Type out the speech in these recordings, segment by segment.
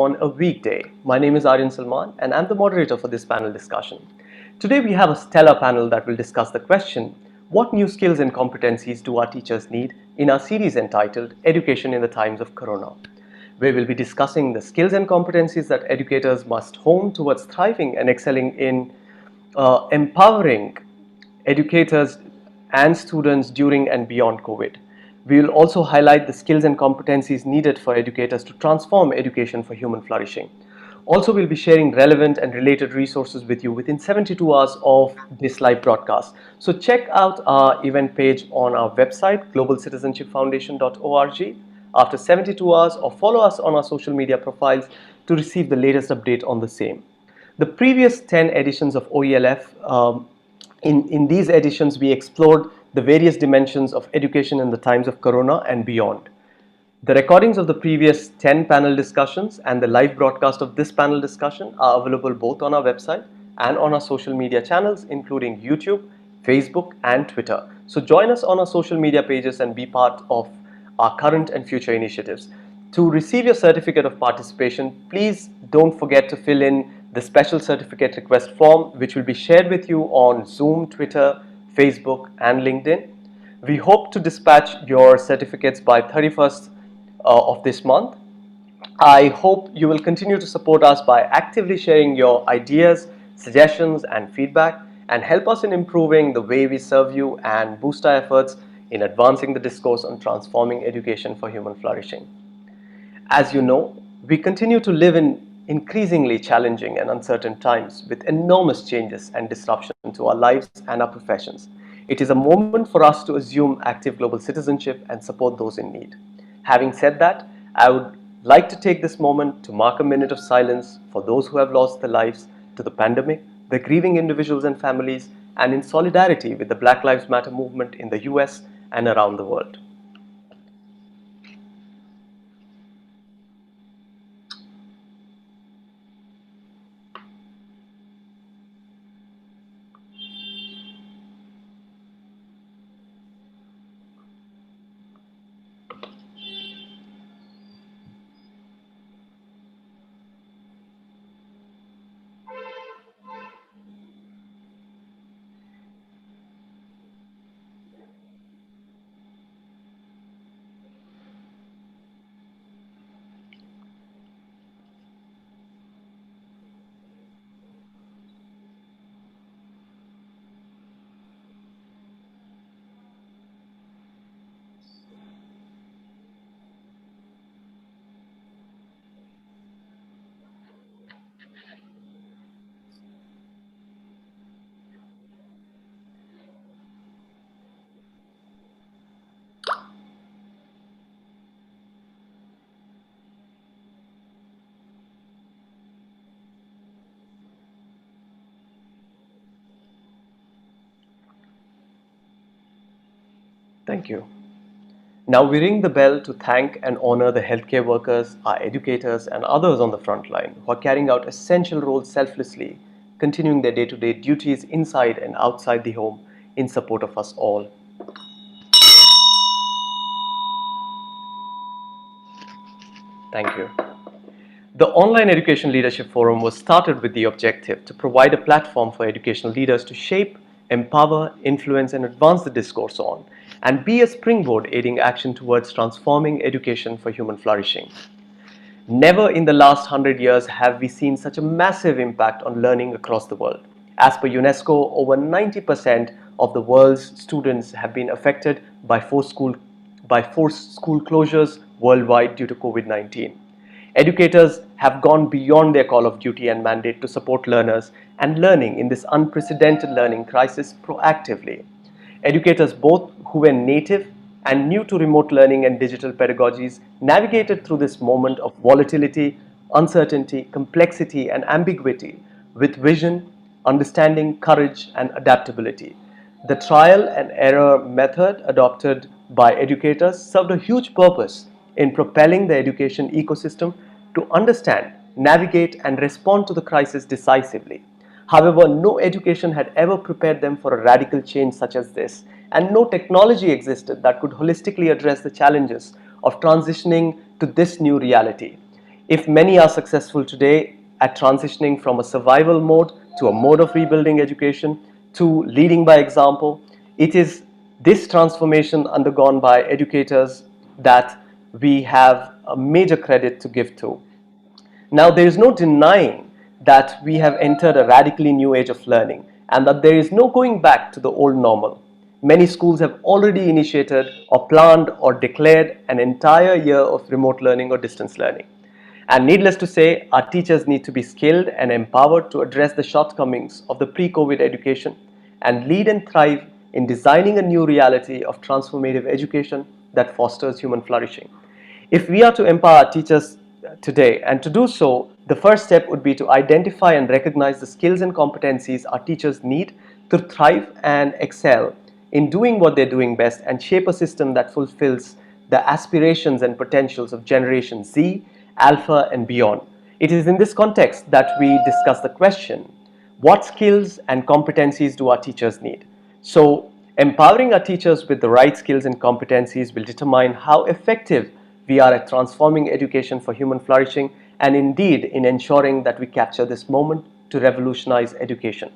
on a weekday. My name is Aaryan Salman and I'm the moderator for this panel discussion. Today we have a stellar panel that will discuss the question, what new skills and competencies do our teachers need, in our series entitled Education in the Times of Corona. We will be discussing the skills and competencies that educators must hone towards thriving and excelling in empowering educators and students during and beyond COVID. We will also highlight the skills and competencies needed for educators to transform education for human flourishing. Also, we'll be sharing relevant and related resources with you within 72 hours of this live broadcast. So check out our event page on our website, globalcitizenshipfoundation.org, after 72 hours, or follow us on our social media profiles to receive the latest update on the same. The previous 10 editions of OELF, in these editions, we explored the various dimensions of education in the times of Corona and beyond. The recordings of the previous 10 panel discussions and the live broadcast of this panel discussion are available both on our website and on our social media channels, including YouTube, Facebook, and Twitter. So join us on our social media pages and be part of our current and future initiatives. To receive your certificate of participation, please don't forget to fill in the special certificate request form, which will be shared with you on Zoom, Twitter, Facebook, and LinkedIn. We hope to dispatch your certificates by 31st of this month. I hope you will continue to support us by actively sharing your ideas, suggestions, and feedback, and help us in improving the way we serve you and boost our efforts in advancing the discourse on transforming education for human flourishing. As you know, we continue to live in increasingly challenging and uncertain times with enormous changes and disruption to our lives and our professions. It is a moment for us to assume active global citizenship and support those in need. Having said that, I would like to take this moment to mark a minute of silence for those who have lost their lives to the pandemic, the grieving individuals and families, and in solidarity with the Black Lives Matter movement in the US and around the world. Thank you. Now we ring the bell to thank and honor the healthcare workers, our educators, and others on the front line who are carrying out essential roles selflessly, continuing their day-to-day duties inside and outside the home in support of us all. Thank you. The Online Education Leadership Forum was started with the objective to provide a platform for educational leaders to shape, empower, influence, and advance the discourse on, and be a springboard aiding action towards transforming education for human flourishing. Never in the last 100 years have we seen such a massive impact on learning across the world. As per UNESCO, over 90% of the world's students have been affected by forced school closures worldwide due to COVID-19. Educators have gone beyond their call of duty and mandate to support learners and learning in this unprecedented learning crisis proactively. Educators, both who were native and new to remote learning and digital pedagogies, navigated through this moment of volatility, uncertainty, complexity, and ambiguity with vision, understanding, courage, and adaptability. The trial and error method adopted by educators served a huge purpose in propelling the education ecosystem to understand, navigate, and respond to the crisis decisively. However, no education had ever prepared them for a radical change such as this, and no technology existed that could holistically address the challenges of transitioning to this new reality. If many are successful today at transitioning from a survival mode to a mode of rebuilding education to leading by example, it is this transformation undergone by educators that we have a major credit to give to. Now, there is no denying that we have entered a radically new age of learning and that there is no going back to the old normal. Many schools have already initiated or planned or declared an entire year of remote learning or distance learning. And needless to say, our teachers need to be skilled and empowered to address the shortcomings of the pre-COVID education and lead and thrive in designing a new reality of transformative education that fosters human flourishing. If we are to empower teachers today, and to do so, the first step would be to identify and recognize the skills and competencies our teachers need to thrive and excel in doing what they're doing best and shape a system that fulfills the aspirations and potentials of Generation Z, Alpha, and beyond. It is in this context that we discuss the question, what skills and competencies do our teachers need? So, empowering our teachers with the right skills and competencies will determine how effective we are at transforming education for human flourishing and indeed in ensuring that we capture this moment to revolutionize education.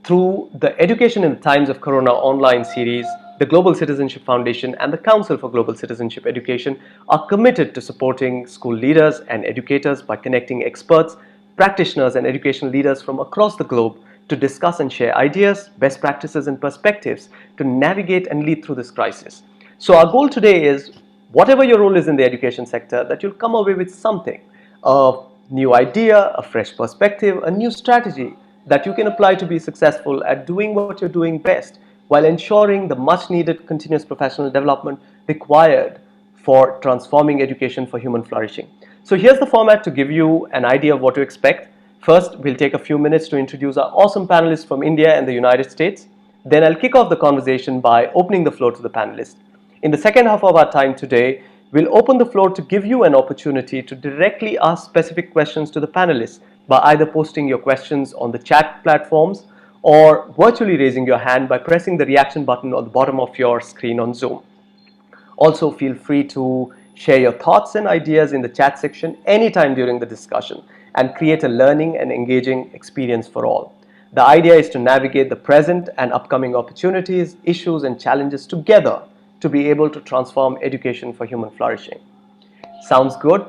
Through the Education in the Times of Corona online series, the Global Citizenship Foundation and the Council for Global Citizenship Education are committed to supporting school leaders and educators by connecting experts, practitioners, and educational leaders from across the globe to discuss and share ideas, best practices, and perspectives to navigate and lead through this crisis. So, our goal today is whatever your role is in the education sector, that you'll come away with something, a new idea, a fresh perspective, a new strategy that you can apply to be successful at doing what you're doing best while ensuring the much needed continuous professional development required for transforming education for human flourishing. So here's the format to give you an idea of what to expect. First, we'll take a few minutes to introduce our awesome panelists from India and the United States. Then I'll kick off the conversation by opening the floor to the panelists. In the second half of our time today, we'll open the floor to give you an opportunity to directly ask specific questions to the panelists by either posting your questions on the chat platforms or virtually raising your hand by pressing the reaction button on the bottom of your screen on Zoom. Also, feel free to share your thoughts and ideas in the chat section anytime during the discussion and create a learning and engaging experience for all. The idea is to navigate the present and upcoming opportunities, issues, and challenges together to be able to transform education for human flourishing. Sounds good?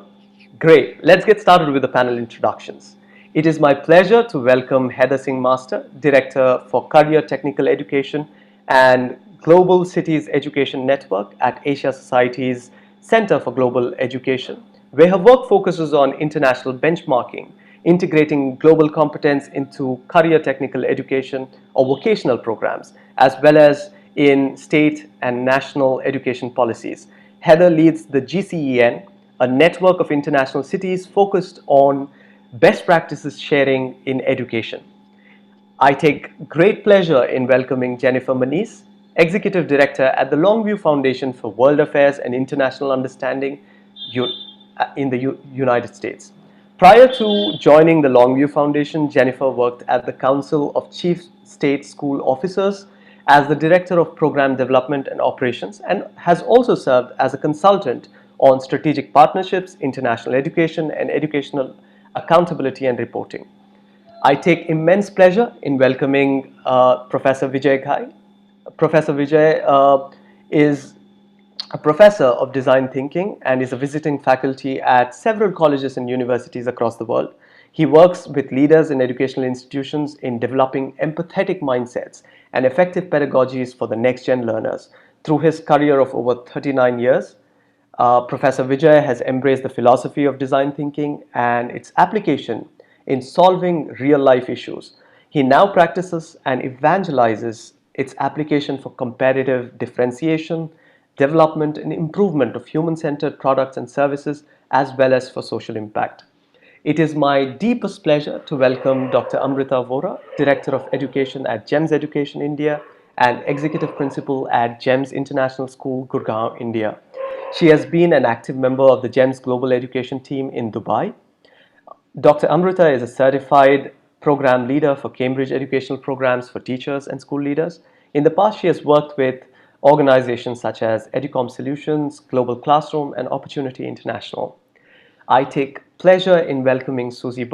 Great. Let's get started with the panel introductions. It is my pleasure to welcome Heather Singmaster, Director for Career Technical Education and Global Cities Education Network at Asia Society's Center for Global Education, where her work focuses on international benchmarking, integrating global competence into career technical education or vocational programs, as well as in state and national education policies. Heather leads the GCEN, a network of international cities focused on best practices sharing in education. I take great pleasure in welcoming Jennifer Manise, Executive Director at the Longview Foundation for World Affairs and International Understanding in the United States. Prior to joining the Longview Foundation, Jennifer worked at the Council of Chief State School Officers as the Director of Program Development and Operations and has also served as a consultant on strategic partnerships, international education, and educational accountability and reporting. I take immense pleasure in welcoming Professor Vijay Ghei. Professor Vijay is a professor of design thinking and is a visiting faculty at several colleges and universities across the world. He works with leaders in educational institutions in developing empathetic mindsets and effective pedagogies for the next-gen learners. Through his career of over 39 years, Professor Vijay has embraced the philosophy of design thinking and its application in solving real-life issues. He now practices and evangelizes its application for competitive differentiation, development and improvement of human-centered products and services, as well as for social impact. It is my deepest pleasure to welcome Dr. Amrita Vohra, Director of Education at GEMS Education India and Executive Principal at GEMS International School, Gurgaon, India. She has been an active member of the GEMS Global Education team in Dubai. Dr. Amrita is a certified program leader for Cambridge educational programs for teachers and school leaders. In the past, she has worked with organizations such as Educom Solutions, Global Classroom, and Opportunity International. I take pleasure in welcoming Suzie,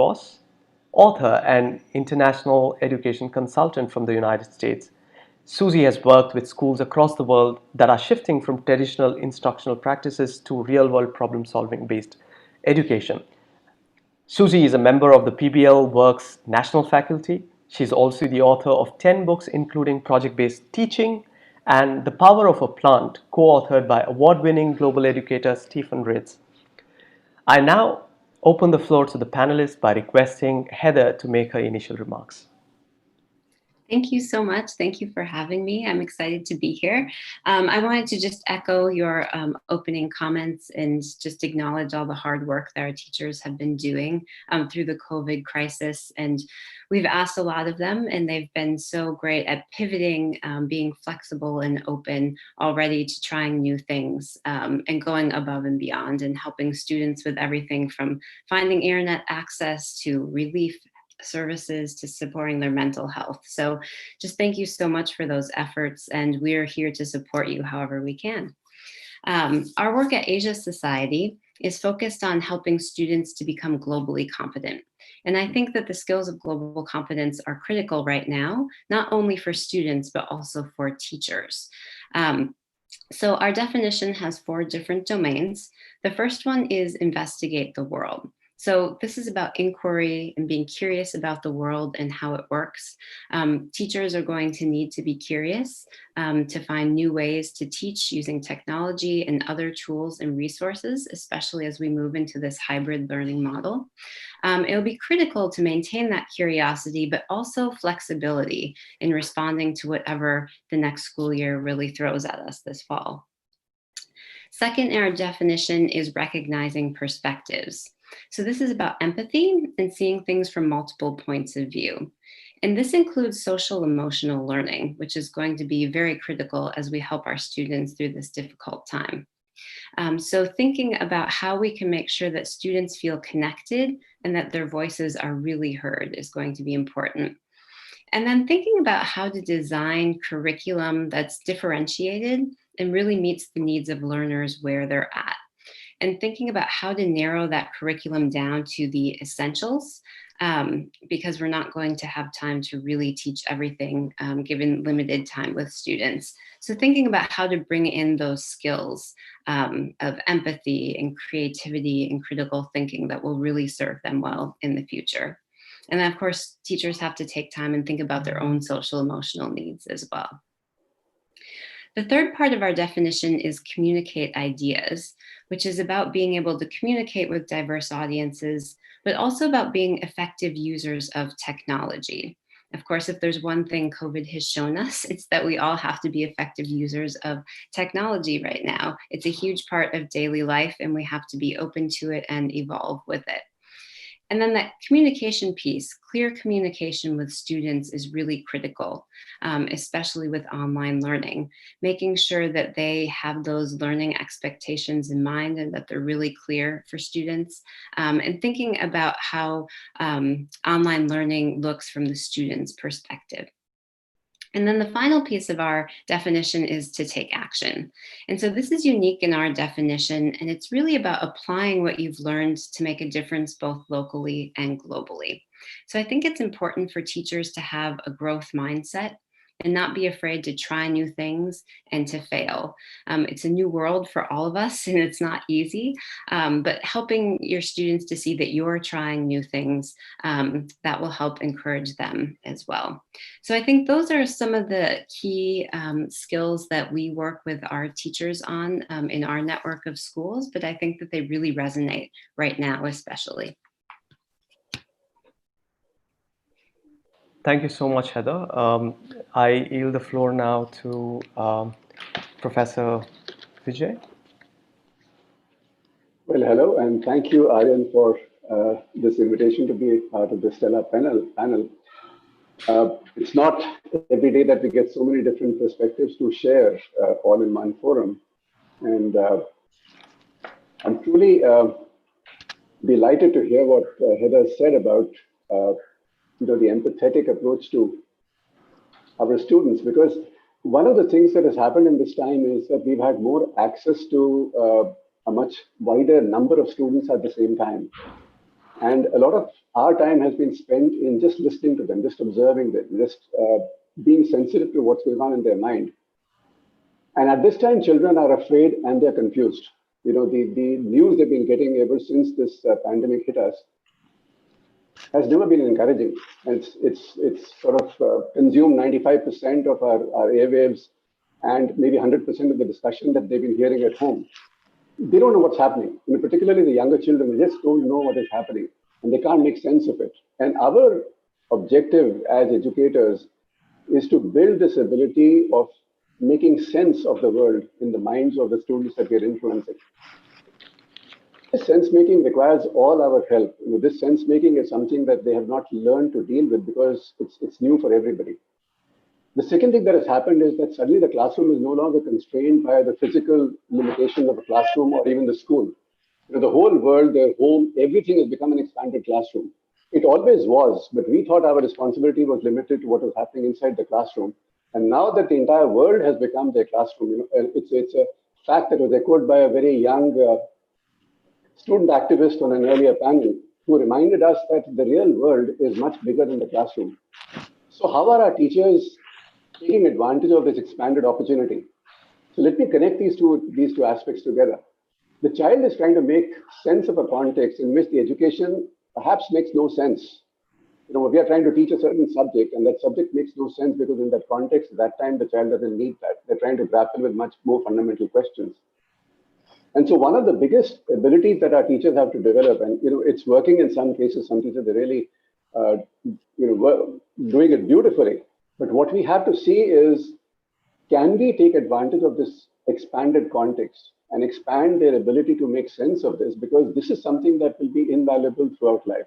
author and international education consultant from the United States. Suzie has worked with schools across the world that are shifting from traditional instructional practices to real-world problem-solving based education. Suzie is a member of the PBL Works National Faculty. She's also the author of 10 books, including Project-Based Teaching and The Power of a Plant, co-authored by award-winning global educator Stephen Ritz. I now open the floor to the panelists by requesting Heather to make her initial remarks. Thank you so much. Thank you for having me. I'm excited to be here. I wanted to just echo your opening comments and just acknowledge all the hard work that our teachers have been doing through the COVID crisis. And we've asked a lot of them, and they've been so great at pivoting, being flexible and open already to trying new things and going above and beyond and helping students with everything from finding internet access to relief services to supporting their mental health. So just thank you so much for those efforts, and we're here to support you however we can. Our work at Asia Society is focused on helping students to become globally competent. And I think that the skills of global competence are critical right now, not only for students, but also for teachers. So our definition has 4 different domains. The first one is investigate the world. So this is about inquiry and being curious about the world and how it works. Teachers are going to need to be curious to find new ways to teach using technology and other tools and resources, especially as we move into this hybrid learning model. It'll be critical to maintain that curiosity, but also flexibility in responding to whatever the next school year really throws at us this fall. Second in our definition is recognizing perspectives. So this is about empathy and seeing things from multiple points of view. And this includes social emotional learning, which is going to be very critical as we help our students through this difficult time. So thinking about how we can make sure that students feel connected and that their voices are really heard is going to be important. And then thinking about how to design curriculum that's differentiated and really meets the needs of learners where they're at. And thinking about how to narrow that curriculum down to the essentials, because we're not going to have time to really teach everything given limited time with students. So thinking about how to bring in those skills of empathy and creativity and critical thinking that will really serve them well in the future. And then of course, teachers have to take time and think about their own social emotional needs as well. The third part of our definition is communicate ideas, which is about being able to communicate with diverse audiences, but also about being effective users of technology. Of course, if there's one thing COVID has shown us, it's that we all have to be effective users of technology right now. It's a huge part of daily life, and we have to be open to it and evolve with it. And then that communication piece, clear communication with students is really critical, especially with online learning, making sure that they have those learning expectations in mind and that they're really clear for students, and thinking about how online learning looks from the student's perspective. And then the final piece of our definition is to take action. And so this is unique in our definition, and it's really about applying what you've learned to make a difference both locally and globally. So I think it's important for teachers to have a growth mindset and not be afraid to try new things and to fail. It's a new world for all of us, and it's not easy, but helping your students to see that you're trying new things, that will help encourage them as well. So I think those are some of the key skills that we work with our teachers on in our network of schools, but I think that they really resonate right now, especially. Thank you so much, Heather. I yield the floor now to Professor Vijay. Well, hello, and thank you, Aaryan, for this invitation to be part of the stellar panel. It's not every day that we get so many different perspectives to share all in one forum. And I'm truly delighted to hear what Heather said about the empathetic approach to our students, because one of the things that has happened in this time is that we've had more access to a much wider number of students at the same time. And a lot of our time has been spent in just listening to them, just observing them, just being sensitive to what's going on in their mind. And at this time, children are afraid and they're confused. You know, the news they've been getting ever since this pandemic hit us has never been encouraging. It's sort of consumed 95% of our airwaves and maybe 100% of the discussion that they've been hearing at home. They don't know what's happening. You know, particularly the younger children, they just don't know what is happening and they can't make sense of it. And our objective as educators is to build this ability of making sense of the world in the minds of the students that we're influencing. This sense making requires all our help. You know, this sense making is something that they have not learned to deal with because it's new for everybody. The second thing that has happened is that suddenly the classroom is no longer constrained by the physical limitations of a classroom or even the school. You know, the whole world, their home, everything has become an expanded classroom. It always was, but we thought our responsibility was limited to what was happening inside the classroom. And now that the entire world has become their classroom, you know, it's a fact that was echoed by a very young student activist on an earlier panel who reminded us that the real world is much bigger than the classroom. So how are our teachers taking advantage of this expanded opportunity? So let me connect these two aspects together. The child is trying to make sense of a context in which the education perhaps makes no sense. You know, we are trying to teach a certain subject and that subject makes no sense because in that context, at that time, the child doesn't need that. They're trying to grapple with much more fundamental questions. And so one of the biggest abilities that our teachers have to develop, and you know, it's working in some cases, some teachers are really doing it beautifully. But what we have to see is, can we take advantage of this expanded context and expand their ability to make sense of this? Because this is something that will be invaluable throughout life.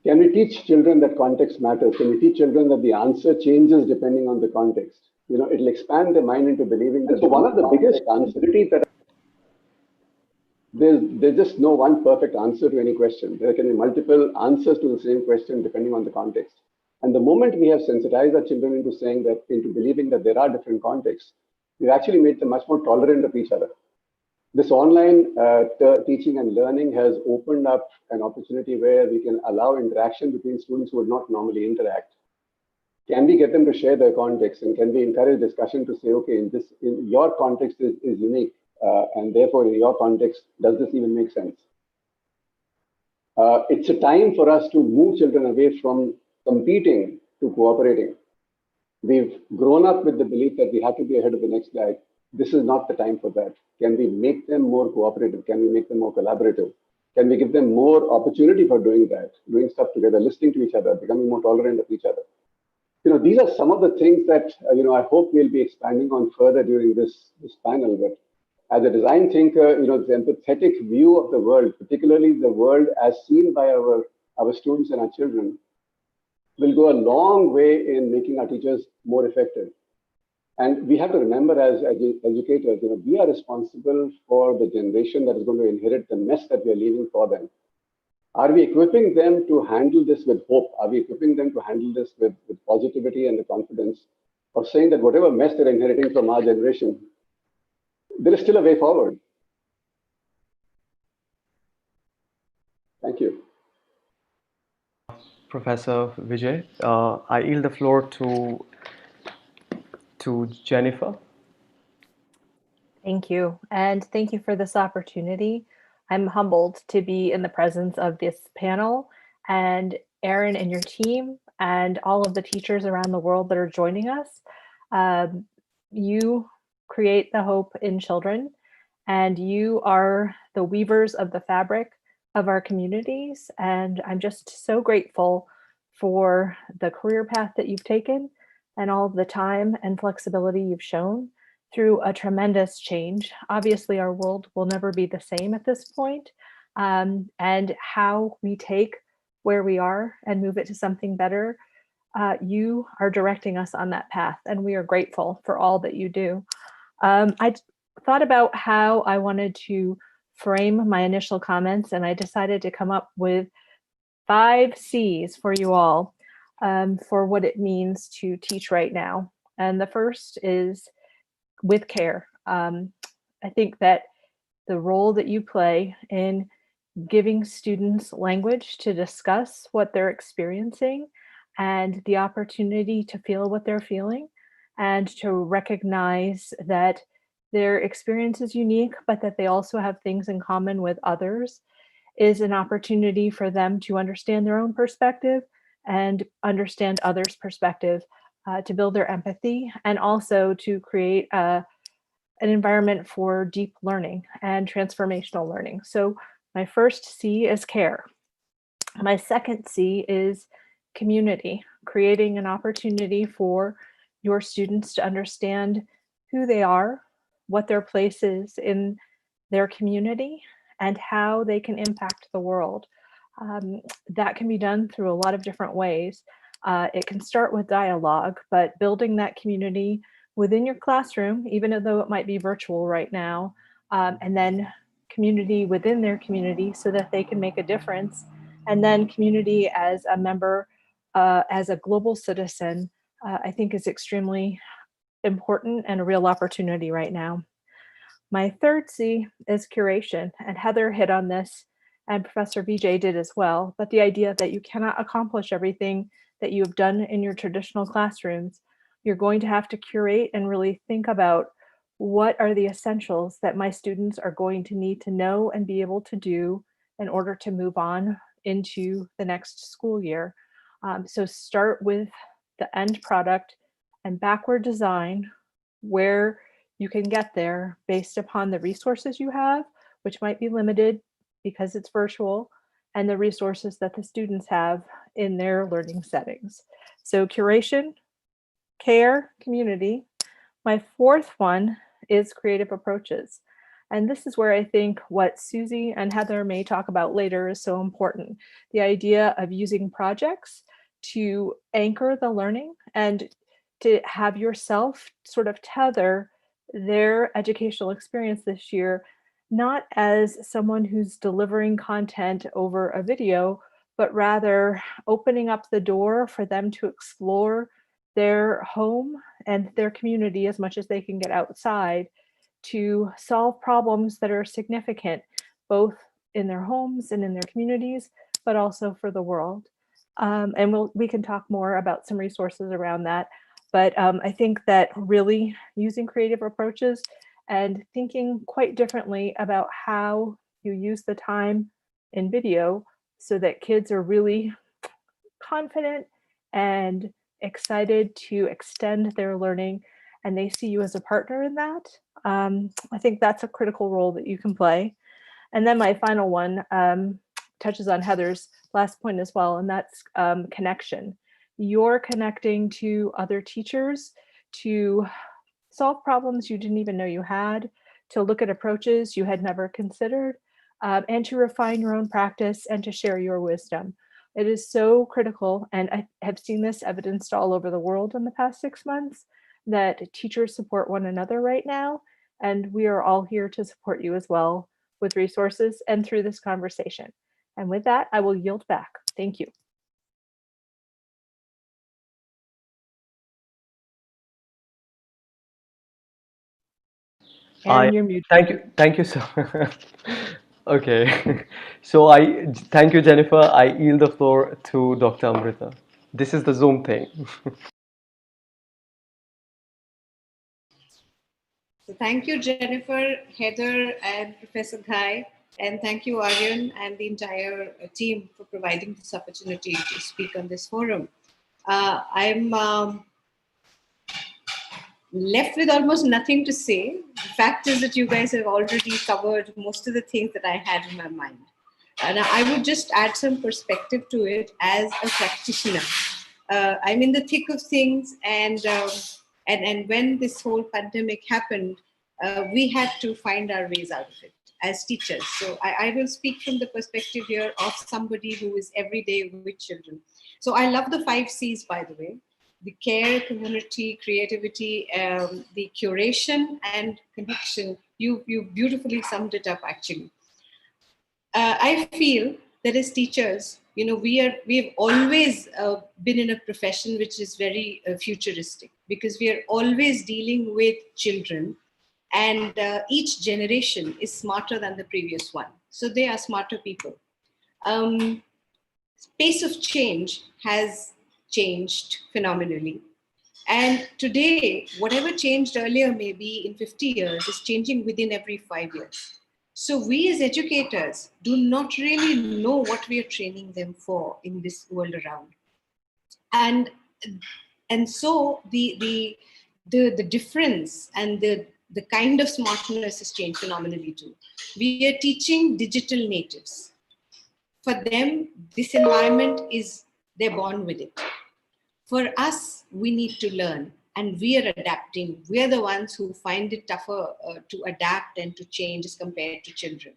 Can we teach children that context matters? Can we teach children that the answer changes depending on the context? You know, it'll expand their mind into believing that. So one of the biggest answers that there's just no one perfect answer to any question. There can be multiple answers to the same question depending on the context. And the moment we have sensitized our children into saying that, into believing that there are different contexts, we've actually made them much more tolerant of each other. This online teaching and learning has opened up an opportunity where we can allow interaction between students who would not normally interact. Can we get them to share their context, and can we encourage discussion to say, okay, in your context is unique, and therefore in your context, does this even make sense? It's a time for us to move children away from competing to cooperating. We've grown up with the belief that we have to be ahead of the next guy. This is not the time for that. Can we make them more cooperative? Can we make them more collaborative? Can we give them more opportunity for doing that, doing stuff together, listening to each other, becoming more tolerant of each other? You know, these are some of the things that, I hope we'll be expanding on further during this panel. But as a design thinker, you know, the empathetic view of the world, particularly the world as seen by our students and our children, will go a long way in making our teachers more effective. And we have to remember as educators, you know, we are responsible for the generation that is going to inherit the mess that we are leaving for them. Are we equipping them to handle this with hope? Are we equipping them to handle this with positivity and the confidence of saying that whatever mess they're inheriting from our generation, there is still a way forward? Thank you. Professor Vijay, I yield the floor to Jennifer. Thank you, and thank you for this opportunity. I'm humbled to be in the presence of this panel and Aaryan and your team and all of the teachers around the world that are joining us. You create the hope in children, and you are the weavers of the fabric of our communities. And I'm just so grateful for the career path that you've taken and all of the time and flexibility you've shown through a tremendous change. Obviously, our world will never be the same at this point, and how we take where we are and move it to something better, you are directing us on that path, and we are grateful for all that you do. I thought about how I wanted to frame my initial comments, and I decided to come up with 5 C's for you all for what it means to teach right now. And the first is with care. I think that the role that you play in giving students language to discuss what they're experiencing and the opportunity to feel what they're feeling and to recognize that their experience is unique, but that they also have things in common with others is an opportunity for them to understand their own perspective and understand others' perspective, to build their empathy and also to create an environment for deep learning and transformational learning. So my first C is care. My second C is community, creating an opportunity for your students to understand who they are, what their place is in their community, and how they can impact the world. That can be done through a lot of different ways. It can start with dialogue, but building that community within your classroom, even though it might be virtual right now, and then community within their community so that they can make a difference. And then community as a member, as a global citizen, I think is extremely important and a real opportunity right now. My third C is curation, and Heather hit on this, and Professor Vijay did as well, but the idea that you cannot accomplish everything that you have done in your traditional classrooms. You're going to have to curate and really think about what are the essentials that my students are going to need to know and be able to do in order to move on into the next school year. So start with the end product and backward design where you can get there based upon the resources you have, which might be limited because it's virtual, and the resources that the students have in their learning settings. So curation, care, community. My fourth one is creative approaches. And this is where I think what Suzie and Heather may talk about later is so important. The idea of using projects to anchor the learning and to have yourself sort of tether their educational experience this year, not as someone who's delivering content over a video, but rather opening up the door for them to explore their home and their community as much as they can get outside to solve problems that are significant, both in their homes and in their communities, but also for the world. And we can talk more about some resources around that. But I think that really using creative approaches and thinking quite differently about how you use the time in video so that kids are really confident and excited to extend their learning and they see you as a partner in that. I think that's a critical role that you can play. And then my final one touches on Heather's last point as well, and that's connection. You're connecting to other teachers to solve problems you didn't even know you had, to look at approaches you had never considered, and to refine your own practice and to share your wisdom. It is so critical, and I have seen this evidenced all over the world in the past 6 months, that teachers support one another right now, and we are all here to support you as well with resources and through this conversation. And with that, I will yield back. Thank you. Aaron, you're muted. Thank you so. Okay, so thank you, Jennifer. I yield the floor to Dr. Amrita. This is the Zoom thing. So thank you, Jennifer, Heather, and Professor Ghei, and thank you, Aaryan, and the entire team for providing this opportunity to speak on this forum. I'm left with almost nothing to say. The fact is that you guys have already covered most of the things that I had in my mind. And I would just add some perspective to it as a practitioner. I'm in the thick of things, and when this whole pandemic happened, we had to find our ways out of it as teachers. So I will speak from the perspective here of somebody who is every day with children. So I love the 5 C's, by the way: the care, community, creativity, the curation, and connection. You beautifully summed it up, actually. I feel that as teachers, we've always been in a profession which is very futuristic, because we are always dealing with children, And each generation is smarter than the previous one. So they are smarter people. Pace of change has changed phenomenally. And today, whatever changed earlier, maybe in 50 years, is changing within every 5 years. So we as educators do not really know what we are training them for in this world around. And so the difference and the kind of smartness has changed phenomenally too. We are teaching digital natives. For them, this environment is, they're born with it. For us, we need to learn, and we are adapting. We are the ones who find it tougher to adapt and to change as compared to children.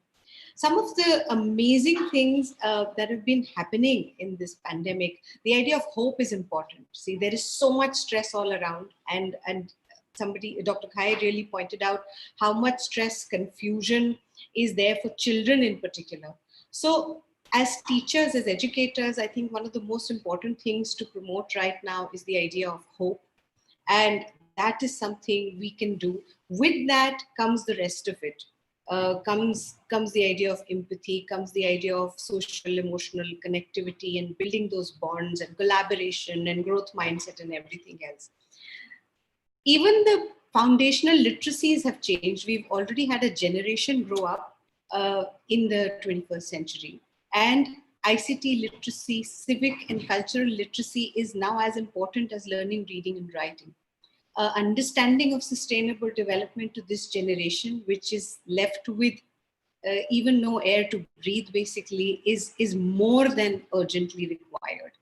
Some of the amazing things that have been happening in this pandemic, the idea of hope is important. See, there is so much stress all around, and somebody, Dr. Ghei, really pointed out how much stress, confusion is there for children in particular. So as teachers, as educators, I think one of the most important things to promote right now is the idea of hope. And that is something we can do. With that comes the rest of it. Comes the idea of empathy, comes the idea of social, emotional connectivity and building those bonds and collaboration and growth mindset and everything else. Even the foundational literacies have changed. We've already had a generation grow up in the 21st century. And ICT literacy, civic and cultural literacy is now as important as learning, reading, and writing. Understanding of sustainable development to this generation, which is left with even no air to breathe, basically, is more than urgently required.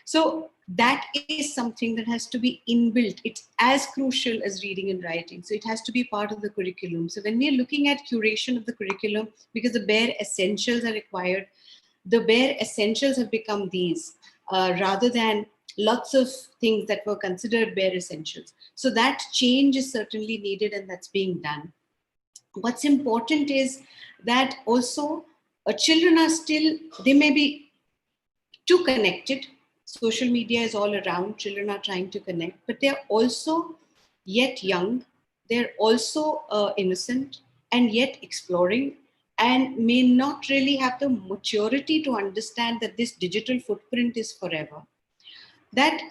So that is something that has to be inbuilt. It's as crucial as reading and writing. So it has to be part of the curriculum. So when we are looking at curation of the curriculum, because the bare essentials are required, the bare essentials have become these rather than lots of things that were considered bare essentials. So that change is certainly needed, and that's being done. What's important is that also children are still, they may be too connected. Social media is all around, children are trying to connect, but they're also yet young, they're also innocent and yet exploring, and may not really have the maturity to understand that this digital footprint is forever. That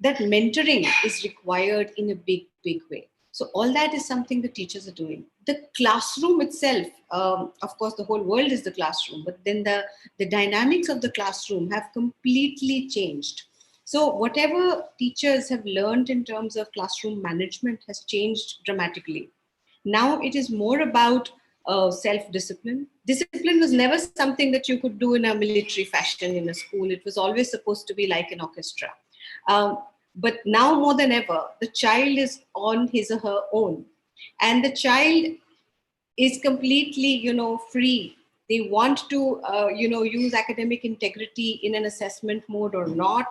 mentoring is required in a big way. So all that is something the teachers are doing. The classroom itself, of course, the whole world is the classroom, but then the dynamics of the classroom have completely changed. So whatever teachers have learned in terms of classroom management has changed dramatically. Now it is more about self-discipline. Discipline was never something that you could do in a military fashion in a school. It was always supposed to be like an orchestra. But now more than ever, the child is on his or her own. And the child is completely, free. They want to, use academic integrity in an assessment mode or not.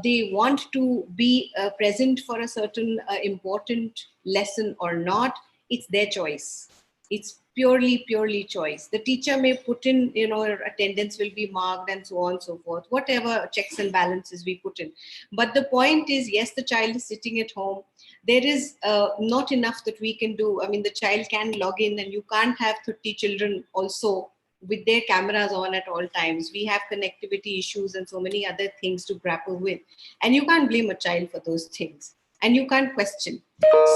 They want to be present for a certain important lesson or not. It's their choice. It's purely choice. The teacher may put in, attendance will be marked and so on and so forth, whatever checks and balances we put in. But the point is, yes, the child is sitting at home. There is not enough that we can do. I mean, the child can log in, and you can't have 30 children also with their cameras on at all times. We have connectivity issues and so many other things to grapple with. And you can't blame a child for those things. And you can't question.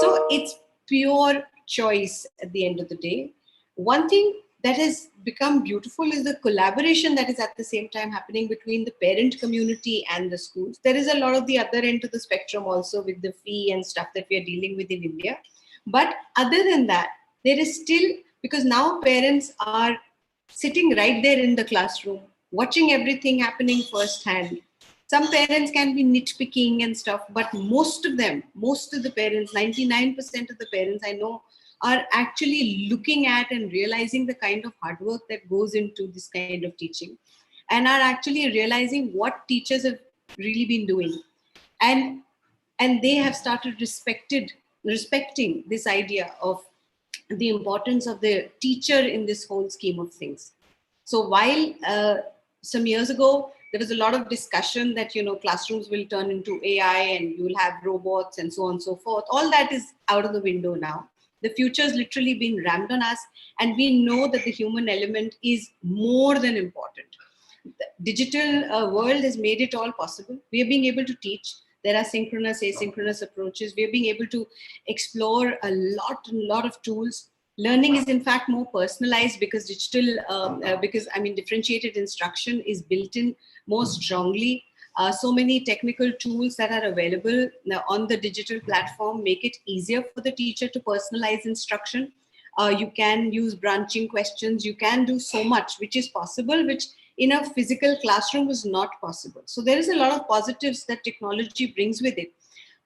So it's pure choice at the end of the day. One thing that has become beautiful is the collaboration that is at the same time happening between the parent community and the schools. There is a lot of the other end of the spectrum also with the fee and stuff that we are dealing with in India. But other than that, there is still, because now parents are sitting right there in the classroom, watching everything happening firsthand. Some parents can be nitpicking and stuff, but most of the parents, 99% of the parents I know, are actually looking at and realizing the kind of hard work that goes into this kind of teaching, and are actually realizing what teachers have really been doing. And they have started respecting this idea of the importance of the teacher in this whole scheme of things. So while some years ago, there was a lot of discussion that, classrooms will turn into AI and you will have robots and so on and so forth. All that is out of the window now. The future is literally being rammed on us, and we know that the human element is more than important. The digital world has made it all possible. We are being able to teach. There are synchronous, asynchronous approaches. We are being able to explore a lot of tools. Learning is in fact more personalized because differentiated instruction is built in more strongly. So many technical tools that are available on the digital platform make it easier for the teacher to personalize instruction. You can use branching questions. You can do so much, which is possible, which in a physical classroom was not possible. So there is a lot of positives that technology brings with it.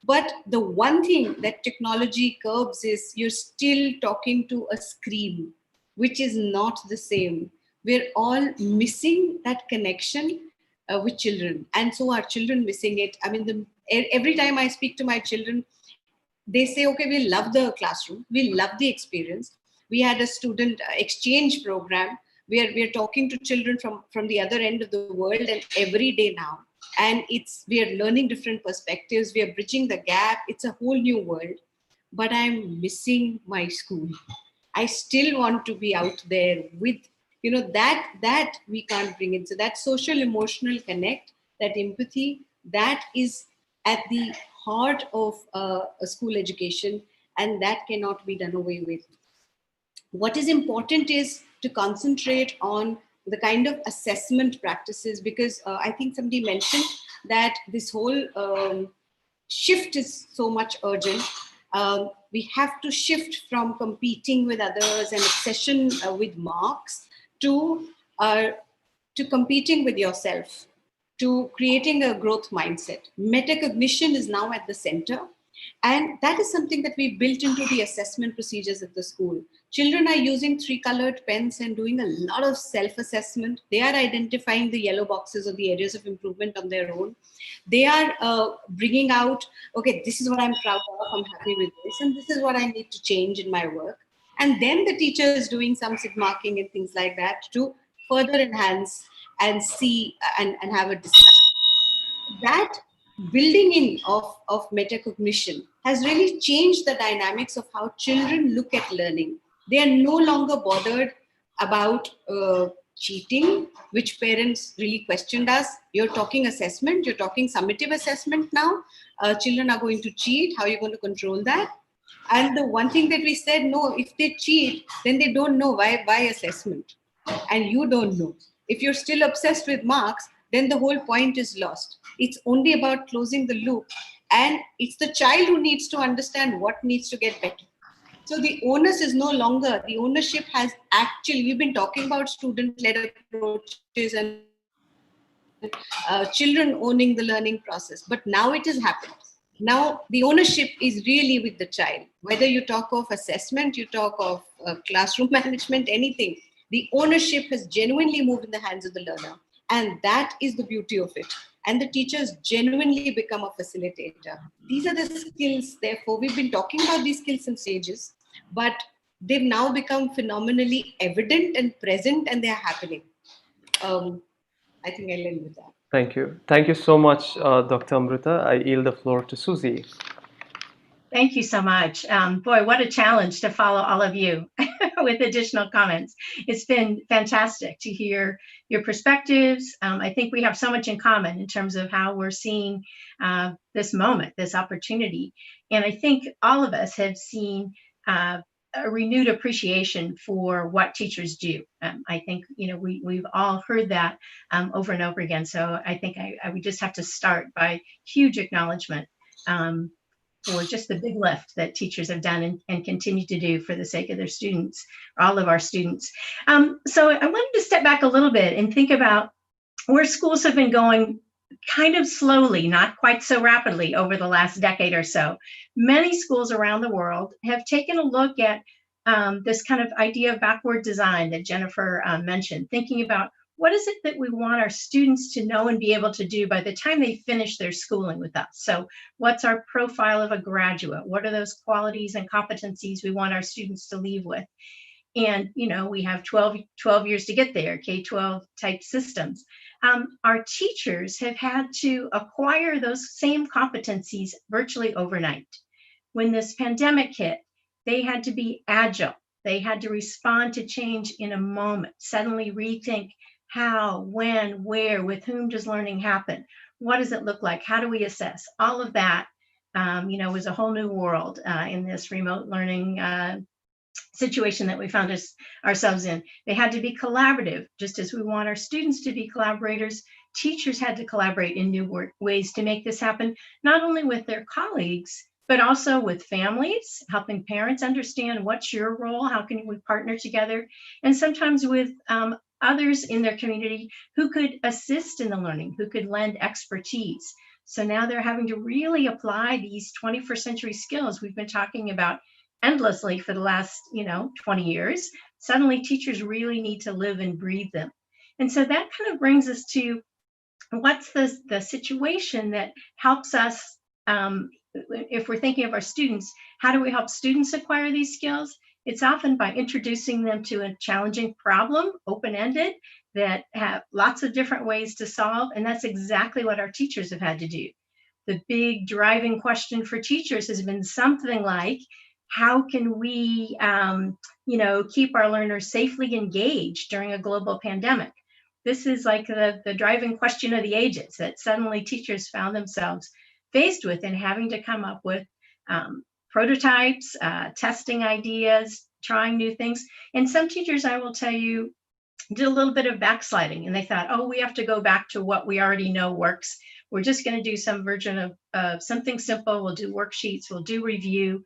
But the one thing that technology curbs is you're still talking to a screen, which is not the same. We're all missing that connection with children. And so are children missing it. I mean, every time I speak to my children, they say, okay, we love the classroom. We love the experience. We had a student exchange program where we're talking to children from the other end of the world and every day now. And we are learning different perspectives. We are bridging the gap. It's a whole new world. But I'm missing my school. I still want to be out there with, that we can't bring in. So that social emotional connect, that empathy, that is at the heart of a school education, and that cannot be done away with. What is important is to concentrate on the kind of assessment practices, because I think somebody mentioned that this whole shift is so much urgent. We have to shift from competing with others and obsession with marks to competing with yourself, to creating a growth mindset. Metacognition is now at the center. And that is something that we built into the assessment procedures at the school. Children are using 3-colored pens and doing a lot of self-assessment. They are identifying the yellow boxes or the areas of improvement on their own. They are bringing out, okay, this is what I'm proud of, I'm happy with this, and this is what I need to change in my work. And then the teacher is doing some sig marking and things like that to further enhance and see and have a discussion. That building in of metacognition has really changed the dynamics of how children look at learning. They are no longer bothered about cheating, which parents really questioned us. You're talking assessment, you're talking summative assessment now. Children are going to cheat. How are you going to control that? And the one thing that we said, no, if they cheat, then they don't know why assessment. And you don't know. If you're still obsessed with marks, then the whole point is lost. It's only about closing the loop. And it's the child who needs to understand what needs to get better. So the onus is no longer, the ownership has actually, we've been talking about student-led approaches and children owning the learning process, but now it has happened. Now the ownership is really with the child. Whether you talk of assessment, you talk of classroom management, anything, the ownership has genuinely moved in the hands of the learner. And that is the beauty of it. And the teachers genuinely become a facilitator. These are the skills, therefore, we've been talking about these skills and stages, but they've now become phenomenally evident and present, and they're happening. I think I'll end with that. Thank you. Thank you so much, Dr. Amrita. I yield the floor to Suzie. Thank you so much. Boy, what a challenge to follow all of you with additional comments. It's been fantastic to hear your perspectives. I think we have so much in common in terms of how we're seeing this moment, this opportunity. And I think all of us have seen a renewed appreciation for what teachers do. I think, we've all heard that over and over again. So I think I would just have to start by huge acknowledgement for just the big lift that teachers have done and continue to do for the sake of their students, all of our students. So I wanted to step back a little bit and think about where schools have been going kind of slowly, not quite so rapidly over the last decade or so. Many schools around the world have taken a look at this kind of idea of backward design that Jennifer mentioned, thinking about what is it that we want our students to know and be able to do by the time they finish their schooling with us? So what's our profile of a graduate? What are those qualities and competencies we want our students to leave with? And, we have 12 years to get there, K-12 type systems. Our teachers have had to acquire those same competencies virtually overnight. When this pandemic hit, They had to be agile. They had to respond to change in a moment, suddenly rethink how, when, where, with whom does learning happen? What does it look like? How do we assess? All of that, was a whole new world in this remote learning situation that we found ourselves in. They had to be collaborative, just as we want our students to be collaborators. Teachers had to collaborate in new ways to make this happen, not only with their colleagues, but also with families, helping parents understand what's your role, how can we partner together, and sometimes with others in their community who could assist in the learning, who could lend expertise. So now they're having to really apply these 21st century skills we've been talking about endlessly for the last 20 years. Suddenly teachers really need to live and breathe them. And so that kind of brings us to what's the situation that helps us, if we're thinking of our students, how do we help students acquire these skills? It's often by introducing them to a challenging problem, open-ended, that have lots of different ways to solve. And that's exactly what our teachers have had to do. The big driving question for teachers has been something like, how can we keep our learners safely engaged during a global pandemic? This is like the driving question of the ages that suddenly teachers found themselves faced with, and having to come up with prototypes, testing ideas, trying new things. And some teachers, I will tell you, did a little bit of backsliding, and they thought, oh, we have to go back to what we already know works. We're just going to do some version of something simple. We'll do worksheets, we'll do review.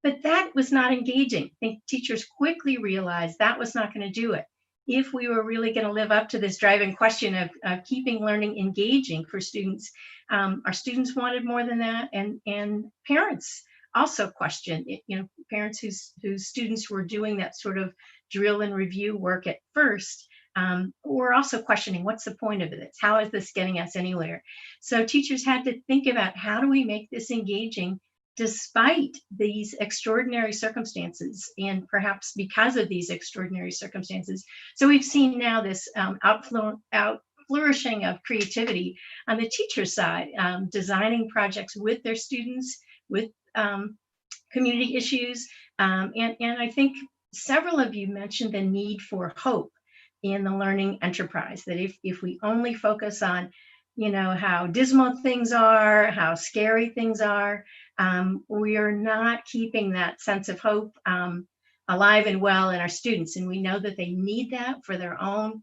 But that was not engaging. I think teachers quickly realized that was not going to do it. If we were really going to live up to this driving question of keeping learning engaging for students, our students wanted more than that, and parents also questioned it. Parents whose students were doing that sort of drill and review work at first were also questioning, what's the point of this? How is this getting us anywhere? So teachers had to think about, how do we make this engaging despite these extraordinary circumstances, and perhaps because of these extraordinary circumstances. So we've seen now this flourishing of creativity on the teacher side, designing projects with their students, with community issues. And I think several of you mentioned the need for hope in the learning enterprise, that if we only focus on how dismal things are, how scary things are, we are not keeping that sense of hope alive and well in our students. And we know that they need that for their own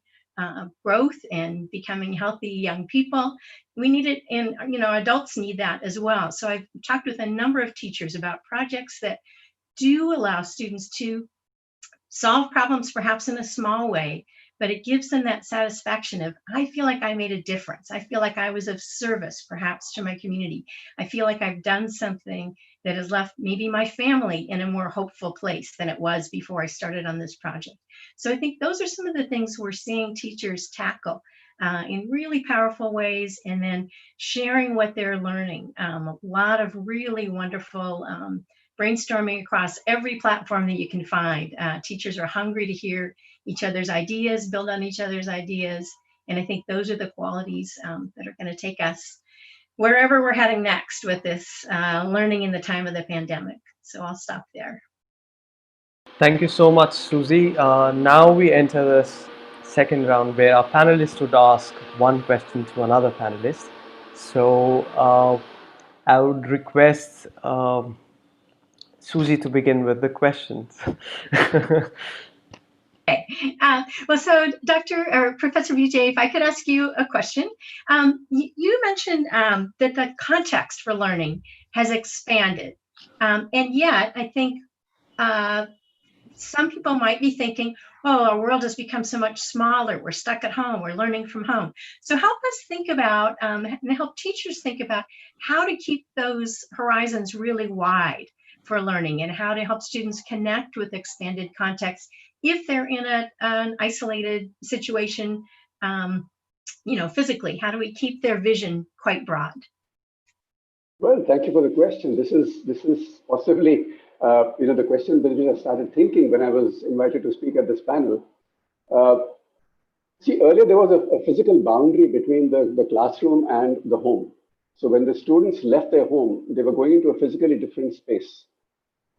growth and becoming healthy young people. We need it, and adults need that as well. So I've talked with a number of teachers about projects that do allow students to solve problems perhaps in a small way, but it gives them that satisfaction of, I feel like I made a difference. I feel like I was of service perhaps to my community. I feel like I've done something that has left maybe my family in a more hopeful place than it was before I started on this project. So I think those are some of the things we're seeing teachers tackle in really powerful ways, and then sharing what they're learning. A lot of really wonderful brainstorming across every platform that you can find. Teachers are hungry to hear each other's ideas, build on each other's ideas. And I think those are the qualities that are going to take us wherever we're heading next with this learning in the time of the pandemic. So I'll stop there. Thank you so much, Suzie. Now we enter this second round where our panelists would ask one question to another panelist. So I would request Suzie to begin with the questions. Okay. Well, so Professor Vijay, if I could ask you a question. You mentioned that the context for learning has expanded. And yet, I think some people might be thinking, oh, our world has become so much smaller. We're stuck at home. We're learning from home. So help us think about, and help teachers think about how to keep those horizons really wide for learning, and how to help students connect with expanded context if they're in an isolated situation, physically. How do we keep their vision quite broad? Well, thank you for the question. This is possibly the question that I started thinking when I was invited to speak at this panel. See, earlier there was a physical boundary between the classroom and the home. So when the students left their home, they were going into a physically different space.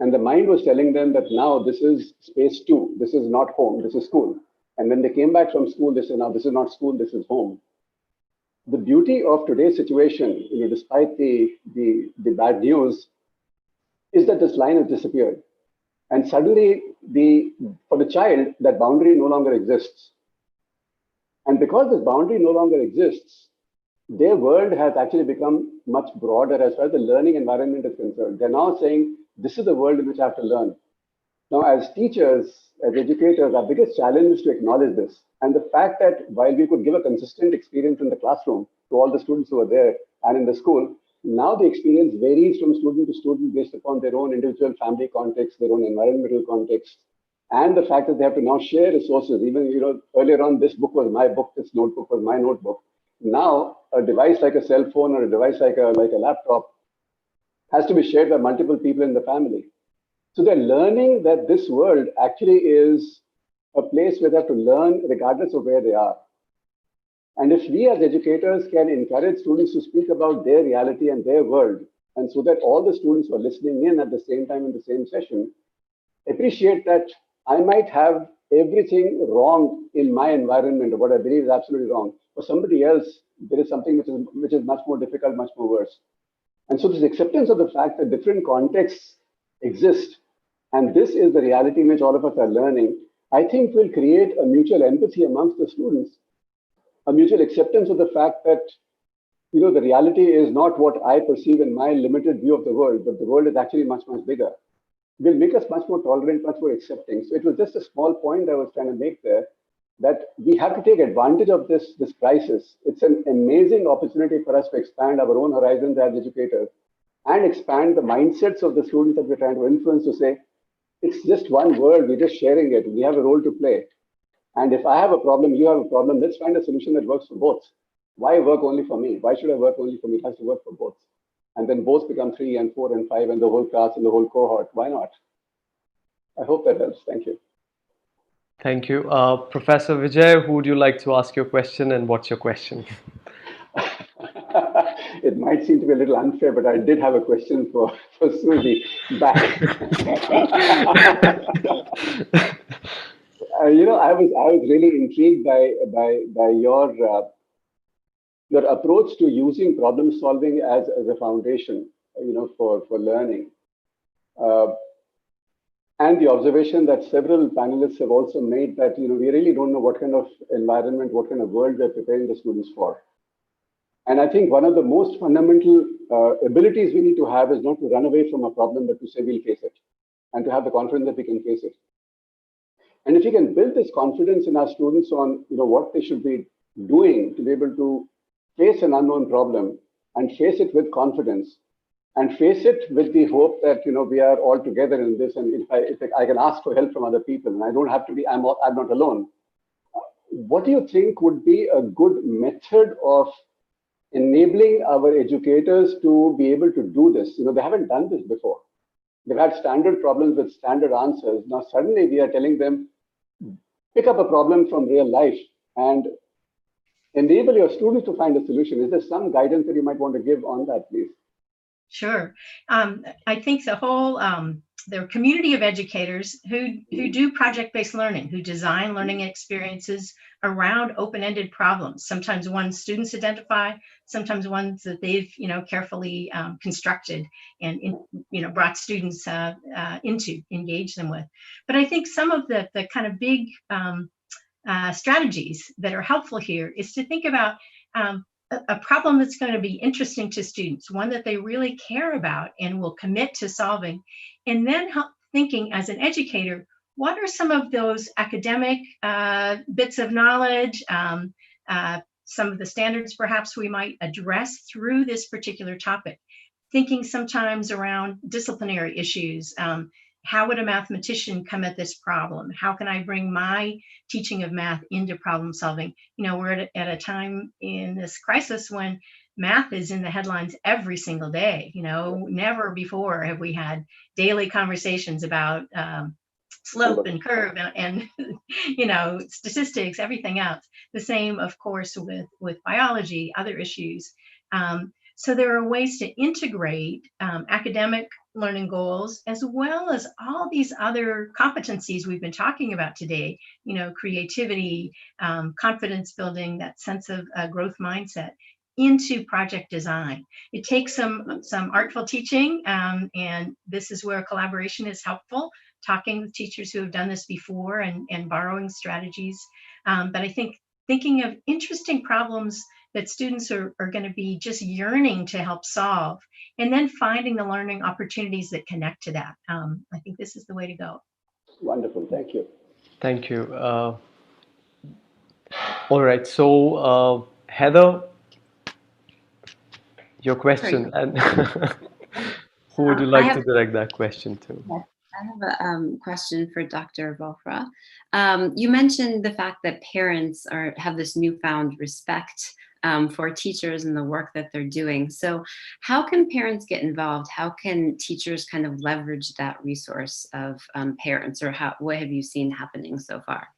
And the mind was telling them that now this is space two. This is not home. This is school. And when they came back from school, they said, now this is not school. This is home. The beauty of today's situation, despite the bad news, is that this line has disappeared. And suddenly, for the child, that boundary no longer exists. And because this boundary no longer exists, their world has actually become much broader as far as the learning environment is concerned. They're now saying, this is the world in which I have to learn. Now, as teachers, as educators, our biggest challenge is to acknowledge this. And the fact that while we could give a consistent experience in the classroom to all the students who are there and in the school, now the experience varies from student to student based upon their own individual family context, their own environmental context, and the fact that they have to now share resources. Even, earlier on, this book was my book, this notebook was my notebook. Now, a device like a cell phone or a device like a laptop has to be shared by multiple people in the family. So they're learning that this world actually is a place where they have to learn regardless of where they are. And if we as educators can encourage students to speak about their reality and their world, and so that all the students who are listening in at the same time in the same session appreciate that I might have everything wrong in my environment, or what I believe is absolutely wrong. For somebody else, there is something which is much more difficult, much more worse. And so this acceptance of the fact that different contexts exist, and this is the reality in which all of us are learning, I think will create a mutual empathy amongst the students, a mutual acceptance of the fact that the reality is not what I perceive in my limited view of the world, but the world is actually much, much bigger. Will make us much more tolerant, much more accepting. So it was just a small point I was trying to make there, that we have to take advantage of this crisis. It's an amazing opportunity for us to expand our own horizons as educators and expand the mindsets of the students that we're trying to influence, to say, it's just one world, we're just sharing it, we have a role to play. And if I have a problem, you have a problem, let's find a solution that works for both. Why work only for me? Why should I work only for me? It has to work for both. And then both become 3 and 4 and 5 and the whole class and the whole cohort. Why not? I hope that helps. Thank you. Thank you. Professor Vijay, who would you like to ask your question, and what's your question? It might seem to be a little unfair, but I did have a question for Suzie back. I was really intrigued by your approach to using problem solving as a foundation, for learning. And the observation that several panelists have also made that, we really don't know what kind of environment, what kind of world we're preparing the students for. And I think one of the most fundamental abilities we need to have is not to run away from a problem, but to say we'll face it, and to have the confidence that we can face it. And if we can build this confidence in our students on, what they should be doing to be able to face an unknown problem and face it with confidence, and face it with the hope that we are all together in this, and if I can ask for help from other people, and I don't have to be, I'm not alone. What do you think would be a good method of enabling our educators to be able to do this? They haven't done this before. They've had standard problems with standard answers. Now suddenly we are telling them, pick up a problem from real life and enable your students to find a solution. Is there some guidance that you might want to give on that, please? Sure. I think the whole the community of educators who do project-based learning, who design learning experiences around open-ended problems, sometimes ones students identify, sometimes ones that they've carefully constructed and brought students into, engage them with. But I think some of the kind of big strategies that are helpful here is to think about a problem that's going to be interesting to students, one that they really care about and will commit to solving, and then thinking as an educator, what are some of those academic bits of knowledge, some of the standards perhaps we might address through this particular topic, thinking sometimes around disciplinary issues. How would a mathematician come at this problem? How can I bring my teaching of math into problem solving? We're at a time in this crisis when math is in the headlines every single day. Never before have we had daily conversations about slope and curve and statistics, everything else. The same, of course, with biology, other issues. So there are ways to integrate academic learning goals as well as all these other competencies we've been talking about today, you know, creativity, confidence building, that sense of growth mindset into project design. It takes some artful teaching, and this is where collaboration is helpful, talking with teachers who have done this before and borrowing strategies. But I think thinking of interesting problems that students are going to be just yearning to help solve, and then finding the learning opportunities that connect to that. I think this is the way to go. Wonderful. Thank you. Thank you. All right. So, Heather, your question, and who would you like to direct that question to? Yes, I have a question for Dr. Vohra. You mentioned the fact that parents have this newfound respect for teachers and the work that they're doing. So how can parents get involved? How can teachers kind of leverage that resource of parents, or what have you seen happening so far?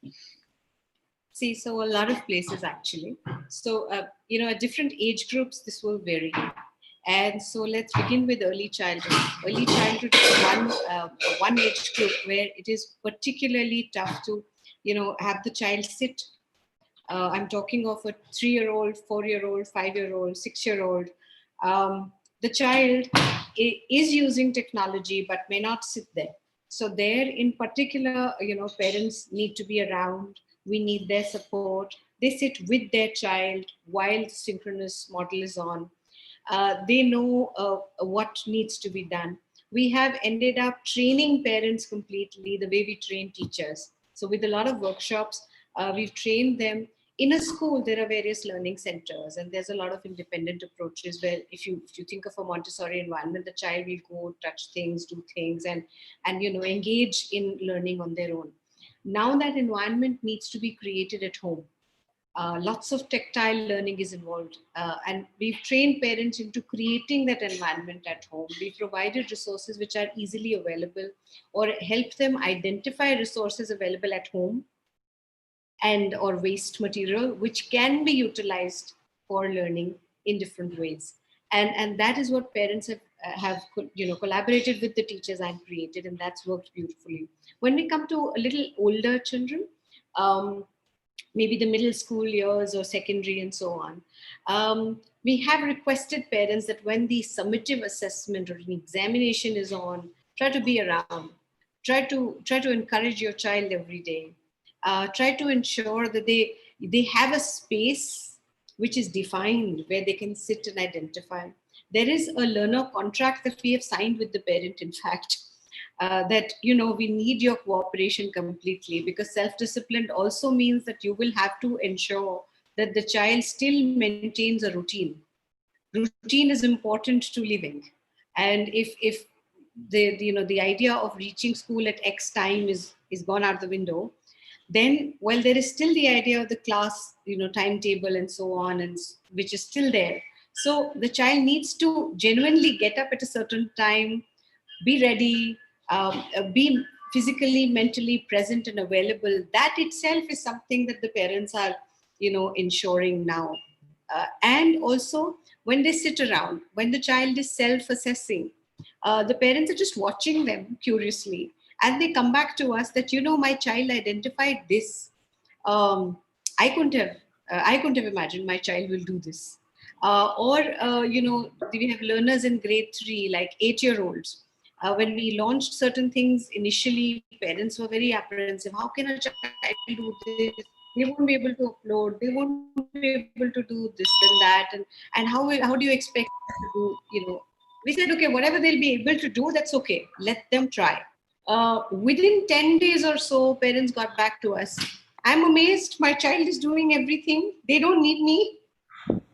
See, so a lot of places actually. So, you know, at different age groups, this will vary. And so let's begin with early childhood. Early childhood is one age group where it is particularly tough to, you know, have the child sit. I'm talking of a 3-year-old, 4-year-old, 5-year-old, 6-year-old. The child is using technology but may not sit there. So there, in particular, you know, parents need to be around. We need their support. They sit with their child while the synchronous model is on. They know what needs to be done. We have ended up training parents completely the way we train teachers. So with a lot of workshops, we've trained them. In a school, there are various learning centers, and there's a lot of independent approaches where if you think of a Montessori environment, the child will go touch things, do things, and you know, engage in learning on their own. Now that environment needs to be created at home. Lots of tactile learning is involved, and we've trained parents into creating that environment at home. We provided resources which are easily available, or help them identify resources available at home and or waste material which can be utilized for learning in different ways. And that is what parents have you know, collaborated with the teachers and created, and that's worked beautifully. When we come to a little older children, maybe the middle school years or secondary and so on, we have requested parents that when the summative assessment or an examination is on, try to be around, try to encourage your child every day, try to ensure that they have a space which is defined where they can sit and identify. There is a learner contract that we have signed with the parent, in fact, that, you know, we need your cooperation completely, because self-discipline also means that you will have to ensure that the child still maintains a routine. Routine is important to living. And if the you know, the idea of reaching school at X time is gone out the window, then, well, there is still the idea of the class, you know, timetable and so on, and which is still there. So the child needs to genuinely get up at a certain time, be ready, be physically, mentally present and available. That itself is something that the parents are, you know, ensuring now. And also, when they sit around, when the child is self-assessing, the parents are just watching them curiously, and they come back to us that, you know, my child identified this. I couldn't have imagined my child will do this. You know, we have learners in grade 3, like 8-year-olds. When we launched certain things initially, parents were very apprehensive. How can a child do this? They won't be able to upload. They won't be able to do this and that. And how do you expect them to do? You know, we said, okay, whatever they'll be able to do, that's okay. Let them try. Within 10 days or so, parents got back to us. I'm amazed. My child is doing everything. They don't need me.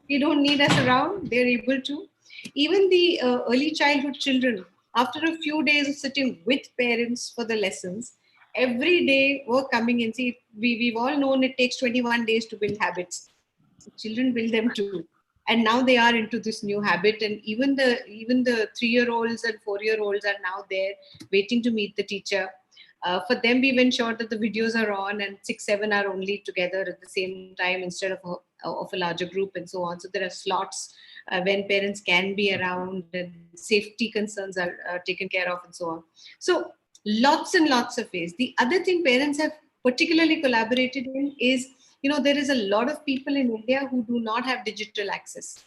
They don't need us around. They're able to. Even the early childhood children, after a few days of sitting with parents for the lessons, every day were coming in. See, we've all known it takes 21 days to build habits. Children build them too. And now they are into this new habit. And even the 3-year-olds and 4-year-olds are now there waiting to meet the teacher. For them, we've ensured that the videos are on and 6, 7 are only together at the same time instead of of a larger group and so on. So there are slots when parents can be around and safety concerns are taken care of and so on. So lots and lots of ways. The other thing parents have particularly collaborated in is, there is a lot of people in India who do not have digital access.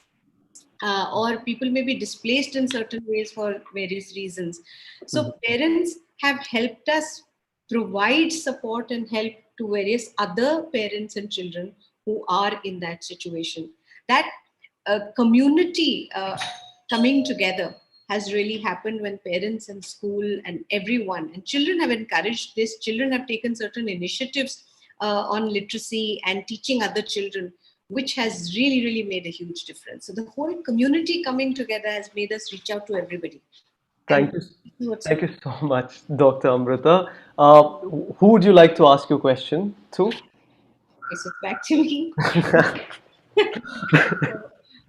Or people may be displaced in certain ways for various reasons. So parents have helped us provide support and help to various other parents and children who are in that situation. That community coming together has really happened when parents and school and everyone and children have encouraged this. Children have taken certain initiatives on literacy and teaching other children, which has really, really made a huge difference. So the whole community coming together has made us reach out to everybody. Thank you. Thank you so much, Dr. Amrita. Who would you like to ask your question to? Okay, so it's back to me.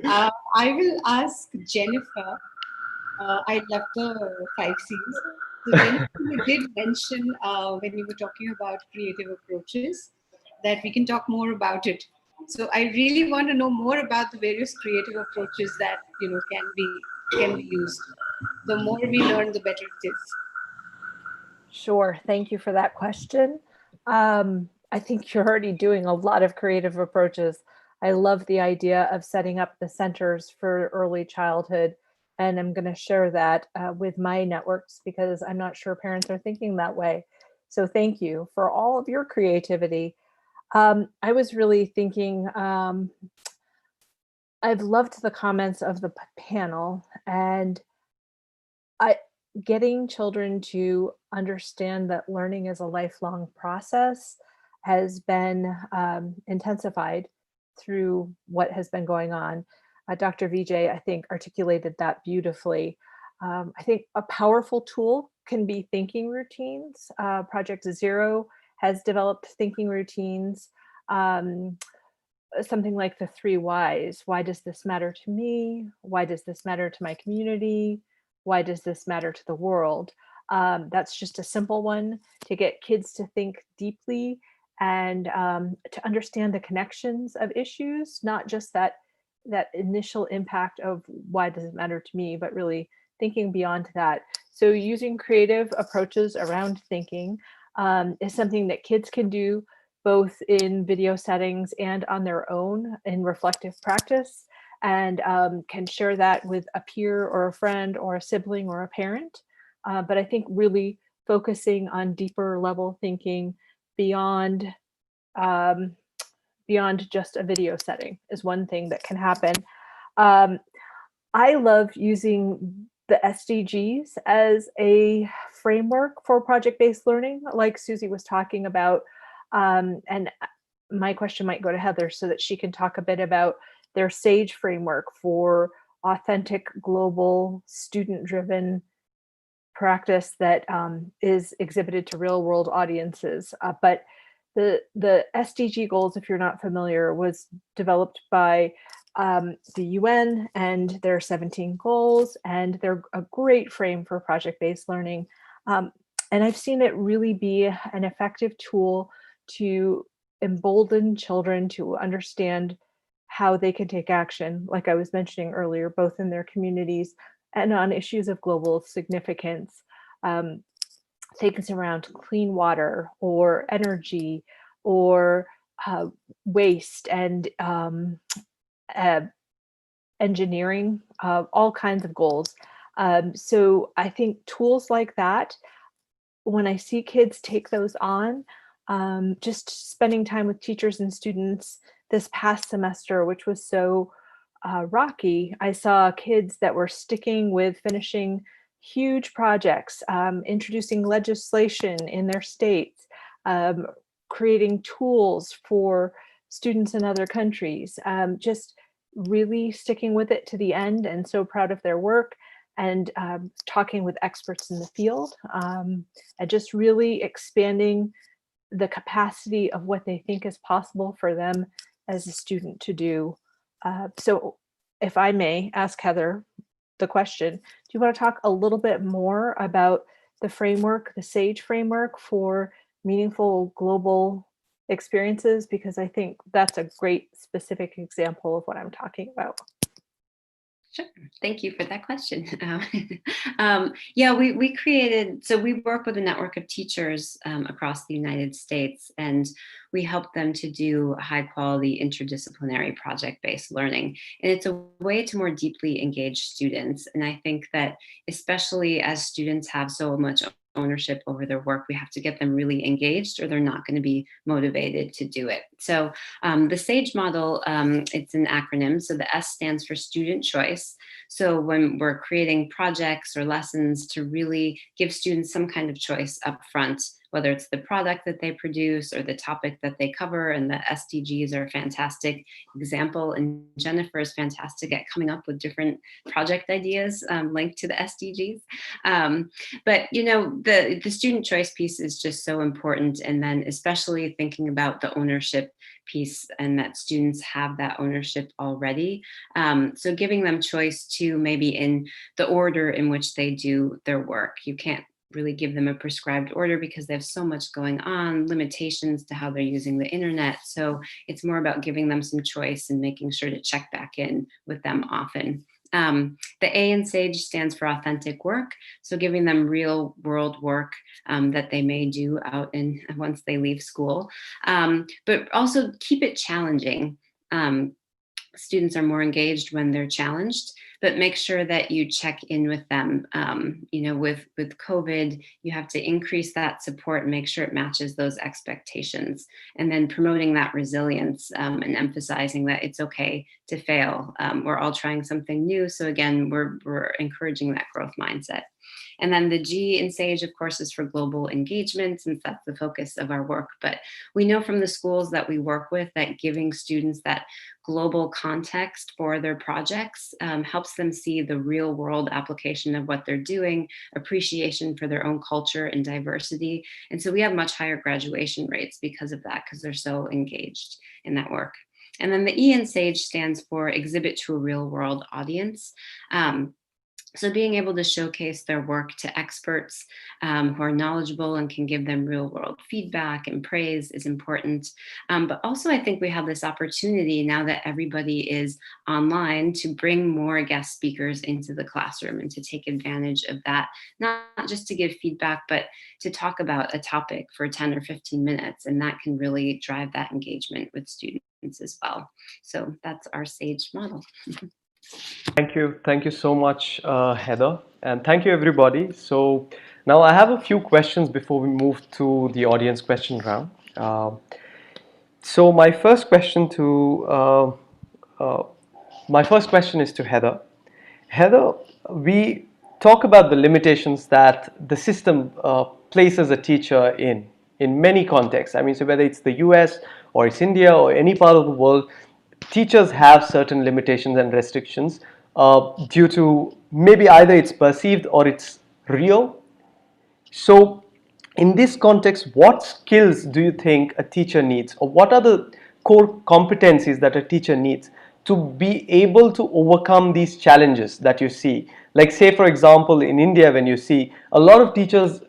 I will ask Jennifer. I love the 5 Cs. So Jennifer, you did mention when you were talking about creative approaches that we can talk more about it. So I really want to know more about the various creative approaches that can be used. The more we learn, the better it is. Sure. Thank you for that question. I think you're already doing a lot of creative approaches. I love the idea of setting up the centers for early childhood. And I'm going to share that with my networks because I'm not sure parents are thinking that way. So thank you for all of your creativity. I was really thinking, I've loved the comments of the panel and getting children to understand that learning is a lifelong process has been intensified through what has been going on. Dr. Vijay, I think, articulated that beautifully. I think a powerful tool can be thinking routines. Project Zero has developed thinking routines. Something like the 3 whys. Why does this matter to me? Why does this matter to my community? Why does this matter to the world? That's just a simple one to get kids to think deeply and to understand the connections of issues, not just that initial impact of why does it matter to me, but really thinking beyond that. So using creative approaches around thinking is something that kids can do both in video settings and on their own in reflective practice, and can share that with a peer or a friend or a sibling or a parent. But I think really focusing on deeper level thinking beyond just a video setting is one thing that can happen. I love using the SDGs as a framework for project-based learning, like Suzie was talking about. And my question might go to Heather so that she can talk a bit about their SAGE framework for authentic, global, student-driven practice that is exhibited to real-world audiences. But the SDG goals, if you're not familiar, was developed by the UN, and there are 17 goals, and they're a great frame for project-based learning. And I've seen it really be an effective tool to embolden children to understand how they can take action, like I was mentioning earlier, both in their communities and on issues of global significance. Things around clean water or energy or waste and engineering, all kinds of goals. So I think tools like that, when I see kids take those on, just spending time with teachers and students this past semester, which was so rocky, I saw kids that were sticking with finishing huge projects, introducing legislation in their states, creating tools for students in other countries, just really sticking with it to the end, and so proud of their work, and talking with experts in the field, and just really expanding the capacity of what they think is possible for them as a student to do. So if I may ask Heather the question, do you want to talk a little bit more about the framework, the SAGE framework for meaningful global experiences, because I think that's a great specific example of what I'm talking about. Sure. Thank you for that question. Yeah, we created, so we work with a network of teachers across the United States, and we help them to do high quality interdisciplinary project-based learning. And it's a way to more deeply engage students. And I think that especially as students have so much ownership over their work, we have to get them really engaged or they're not going to be motivated to do it. So the SAGE model, it's an acronym. So the S stands for student choice. So when we're creating projects or lessons, to really give students some kind of choice up front, whether it's the product that they produce or the topic that they cover. And the SDGs are a fantastic example. And Jennifer is fantastic at coming up with different project ideas linked to the SDGs. But you know, the student choice piece is just so important. And then especially thinking about the ownership piece, and that students have that ownership already. So giving them choice to maybe in the order in which they do their work. You can't really give them a prescribed order because they have so much going on, limitations to how they're using the internet. So it's more about giving them some choice and making sure to check back in with them often. The A in SAGE stands for authentic work. So giving them real world work that they may do out in once they leave school, but also keep it challenging. Students are more engaged when they're challenged, but make sure that you check in with them. You know, with COVID, you have to increase that support and make sure it matches those expectations. And then promoting that resilience and emphasizing that it's okay to fail. We're all trying something new. So again, we're encouraging that growth mindset. And then the G in SAGE, of course, is for global engagement, since that's the focus of our work. But we know from the schools that we work with that giving students that global context for their projects helps them see the real world application of what they're doing, appreciation for their own culture and diversity. And so we have much higher graduation rates because of that, because they're so engaged in that work. And then the E in SAGE stands for exhibit to a real world audience. So being able to showcase their work to experts who are knowledgeable and can give them real world feedback and praise is important. But also I think we have this opportunity now that everybody is online to bring more guest speakers into the classroom and to take advantage of that, not just to give feedback, but to talk about a topic for 10 or 15 minutes. And that can really drive that engagement with students as well. So that's our SAGE model. Thank you so much, Heather, and thank you everybody. So now I have a few questions before we move to the audience question round. So my first question is to Heather. Heather, we talk about the limitations that the system places a teacher in many contexts. I mean, so whether it's the US or it's India or any part of the world, teachers have certain limitations and restrictions due to maybe either it's perceived or it's real. So in this context, what skills do you think a teacher needs, or what are the core competencies that a teacher needs to be able to overcome these challenges that you see? Like, say for example, in India, when you see a lot of teachers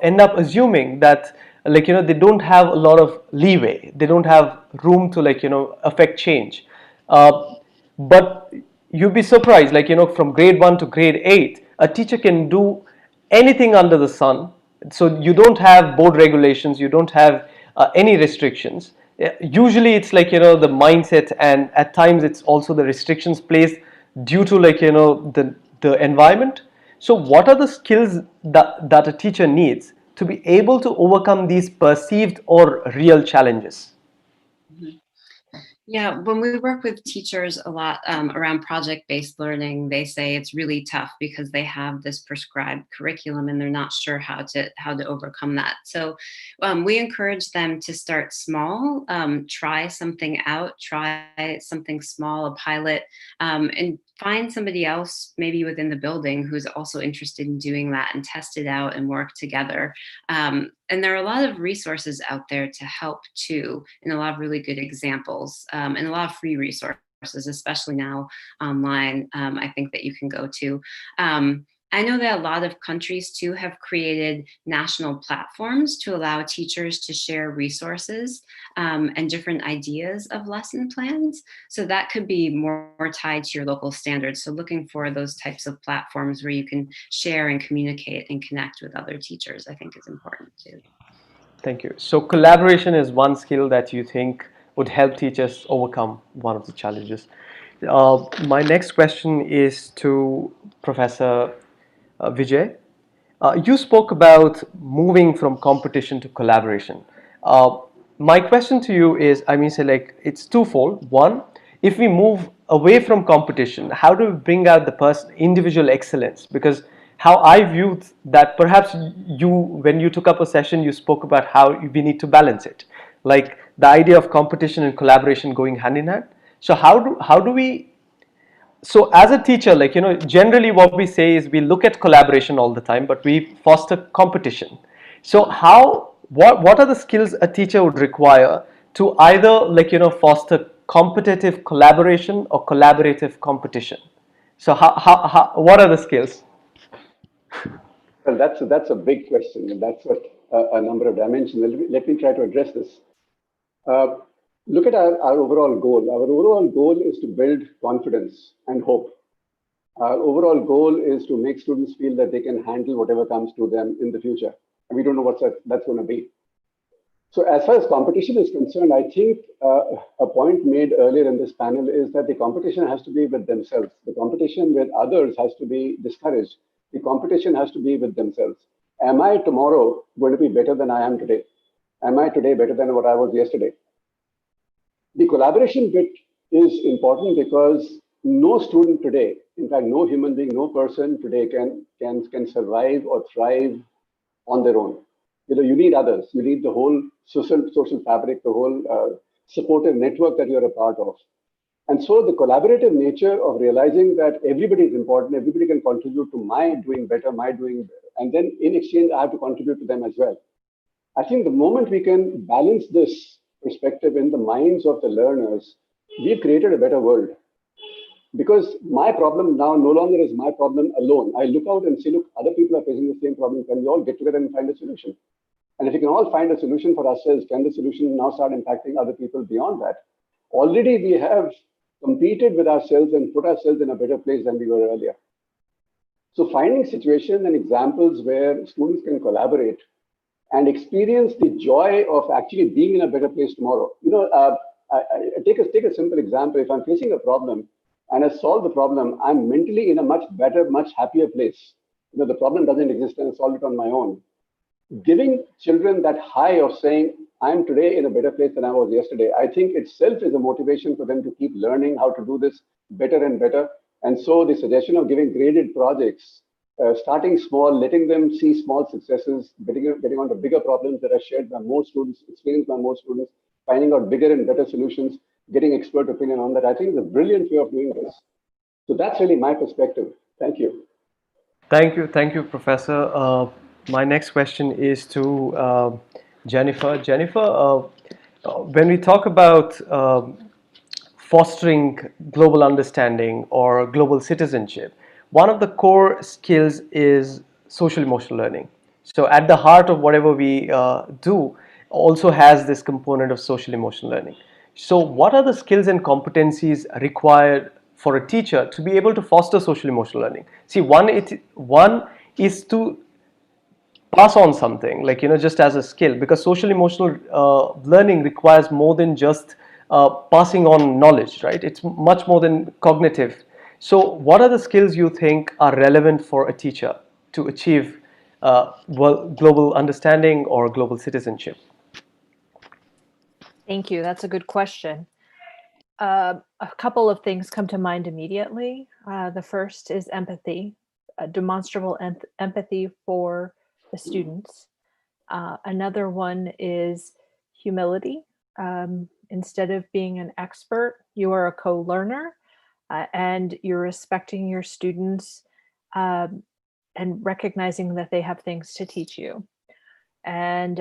end up assuming that, like, they don't have a lot of leeway, they don't have room to, like, affect change. But you'd be surprised, like, from grade 1 to grade 8, a teacher can do anything under the sun. So you don't have board regulations, you don't have any restrictions. Usually it's like, the mindset, and at times it's also the restrictions placed due to, like, the environment. So what are the skills that a teacher needs to be able to overcome these perceived or real challenges? Yeah, when we work with teachers a lot around project-based learning, they say it's really tough because they have this prescribed curriculum and they're not sure how to overcome that. So we encourage them to start small, try something out, try something small, a pilot, and find somebody else maybe within the building who's also interested in doing that and test it out and work together. And there are a lot of resources out there to help too, and a lot of really good examples, and a lot of free resources, especially now online, I think that you can go to. I know that a lot of countries too have created national platforms to allow teachers to share resources and different ideas of lesson plans. So that could be more tied to your local standards. So looking for those types of platforms where you can share and communicate and connect with other teachers, I think is important too. Thank you. So collaboration is one skill that you think would help teachers overcome one of the challenges. My next question is to Professor Vijay. You spoke about moving from competition to collaboration. My question to you is, I mean, say like it's twofold. One, if we move away from competition, how do we bring out the individual excellence? Because how I viewed that, perhaps you, when you took up a session, you spoke about how we need to balance it, like the idea of competition and collaboration going hand in hand. So how do we, so as a teacher, like, generally what we say is we look at collaboration all the time, but we foster competition. So what are the skills a teacher would require to either, like, foster competitive collaboration or collaborative competition? So what are the skills? Well, that's a big question, and that's what a number of dimensions. Let me try to address this. Uh, Look at our overall goal. Our overall goal is to build confidence and hope. Our overall goal is to make students feel that they can handle whatever comes to them in the future. And we don't know what that's going to be. So as far as competition is concerned, I think a point made earlier in this panel is that the competition has to be with themselves. The competition with others has to be discouraged. The competition has to be with themselves. Am I tomorrow going to be better than I am today? Am I today better than what I was yesterday? The collaboration bit is important because no student today, in fact, no human being, no person today can survive or thrive on their own. You need others. You need the whole social fabric, the whole supportive network that you're a part of. And so the collaborative nature of realizing that everybody is important, everybody can contribute to my doing better, and then in exchange, I have to contribute to them as well. I think the moment we can balance this perspective in the minds of the learners, we've created a better world. Because my problem now no longer is my problem alone. I look out and say, look, other people are facing the same problem. Can we all get together and find a solution? And if we can all find a solution for ourselves, can the solution now start impacting other people beyond that? Already we have competed with ourselves and put ourselves in a better place than we were earlier. So finding situations and examples where students can collaborate and experience the joy of actually being in a better place tomorrow. I take a simple example. If I'm facing a problem and I solve the problem, I'm mentally in a much better, much happier place. The problem doesn't exist and I solve it on my own. Giving children that high of saying, I'm today in a better place than I was yesterday, I think itself is a motivation for them to keep learning how to do this better and better. And so the suggestion of giving graded projects, starting small, letting them see small successes, getting on to bigger problems that are shared by more students, experienced by more students, finding out bigger and better solutions, getting expert opinion on that, I think is a brilliant way of doing this. So that's really my perspective. Thank you. Thank you, Professor. My next question is to Jennifer. Jennifer, when we talk about fostering global understanding or global citizenship, one of the core skills is social emotional learning. So at the heart of whatever we do also has this component of social emotional learning. So what are the skills and competencies required for a teacher to be able to foster social emotional learning? See, one is to pass on something, like, just as a skill, because social emotional learning requires more than just passing on knowledge, right? It's much more than cognitive. So what are the skills you think are relevant for a teacher to achieve global understanding or global citizenship? Thank you. That's a good question. A couple of things come to mind immediately. The first is empathy, demonstrable empathy for the students. Another one is humility. Instead of being an expert, you are a co-learner, and you're respecting your students and recognizing that they have things to teach you. And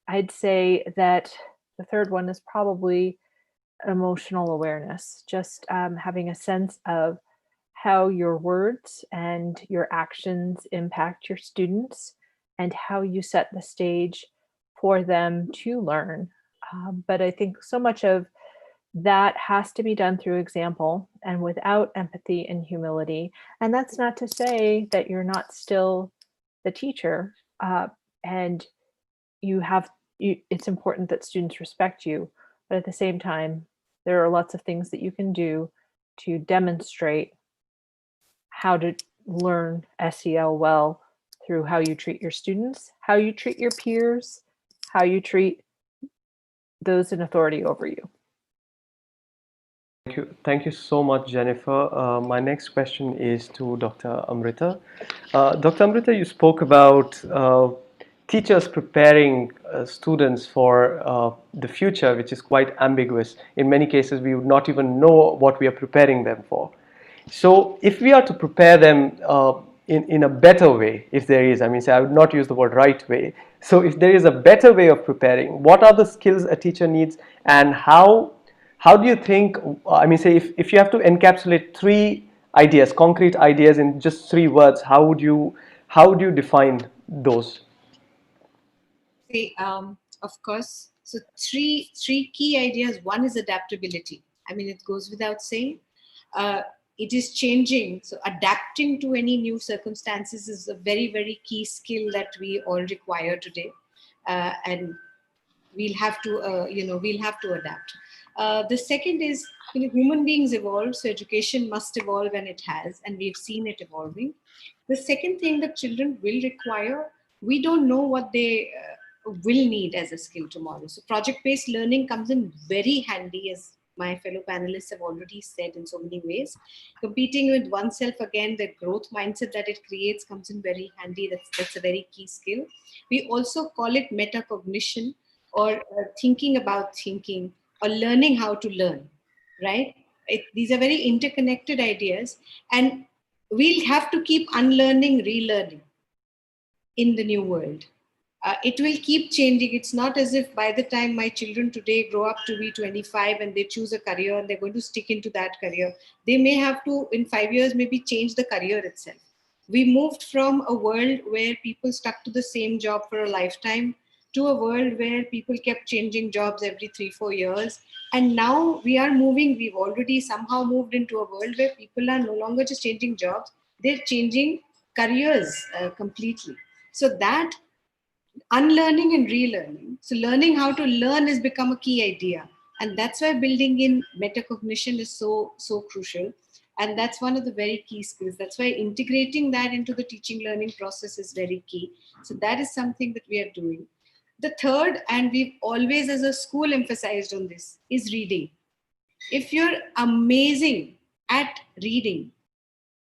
I'd say that the third one is probably emotional awareness, just having a sense of how your words and your actions impact your students and how you set the stage for them to learn. But I think so much of that has to be done through example and without empathy and humility. And that's not to say that you're not still the teacher, and it's important that students respect you, but at the same time, there are lots of things that you can do to demonstrate how to learn SEL well through how you treat your students, how you treat your peers, how you treat those in authority over you. Thank you so much, Jennifer. My next question is to Dr. Amrita. Dr. Amrita, you spoke about teachers preparing students for the future, which is quite ambiguous. In many cases, we would not even know what we are preparing them for. So if we are to prepare them in a better way, if there is, I mean, say, I would not use the word right way. So if there is a better way of preparing, what are the skills a teacher needs, and how do you think, I mean, say, if you have to encapsulate three ideas, concrete ideas in just 3 words, how would you define those? See, of course. So three key ideas. One is adaptability. I mean, it goes without saying. It is changing. So adapting to any new circumstances is a very, very key skill that we all require today. And we'll have to, we'll have to adapt. The second is, human beings evolve, so education must evolve, and it has, and we've seen it evolving. The second thing that children will require, we don't know what they will need as a skill tomorrow. So project-based learning comes in very handy, as my fellow panelists have already said in so many ways. Competing with oneself, again, the growth mindset that it creates comes in very handy. That's a very key skill. We also call it metacognition, or thinking about thinking, or learning how to learn, right? These are very interconnected ideas, and we'll have to keep unlearning, relearning in the new world. It will keep changing. It's not as if by the time my children today grow up to be 25 and they choose a career and they're going to stick into that career. They may have to, in 5 years, maybe change the career itself. We moved from a world where people stuck to the same job for a lifetime to a world where people kept changing jobs every 3-4 years. And now we've already somehow moved into a world where people are no longer just changing jobs, they're changing careers completely. So that unlearning and relearning. So learning how to learn has become a key idea. And that's why building in metacognition is so crucial. And that's one of the very key skills. That's why integrating that into the teaching learning process is very key. So that is something that we are doing. The third, and we've always as a school emphasized on this, is reading. If you're amazing at reading,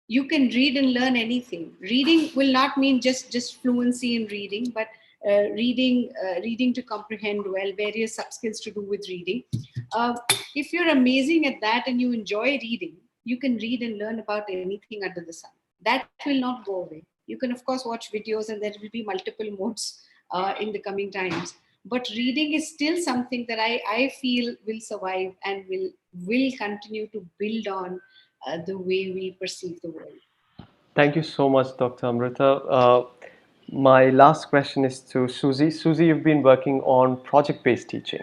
you can read and learn anything. Reading will not mean just fluency in reading, but reading to comprehend well, various sub-skills to do with reading. If you're amazing at that and you enjoy reading, you can read and learn about anything under the sun. That will not go away. You can, of course, watch videos, and there will be multiple modes in the coming times. But reading is still something that I feel will survive and will continue to build on the way we perceive the world. Thank you so much, Dr. Amrita. My last question is to Suzie. Suzie, you've been working on project-based teaching.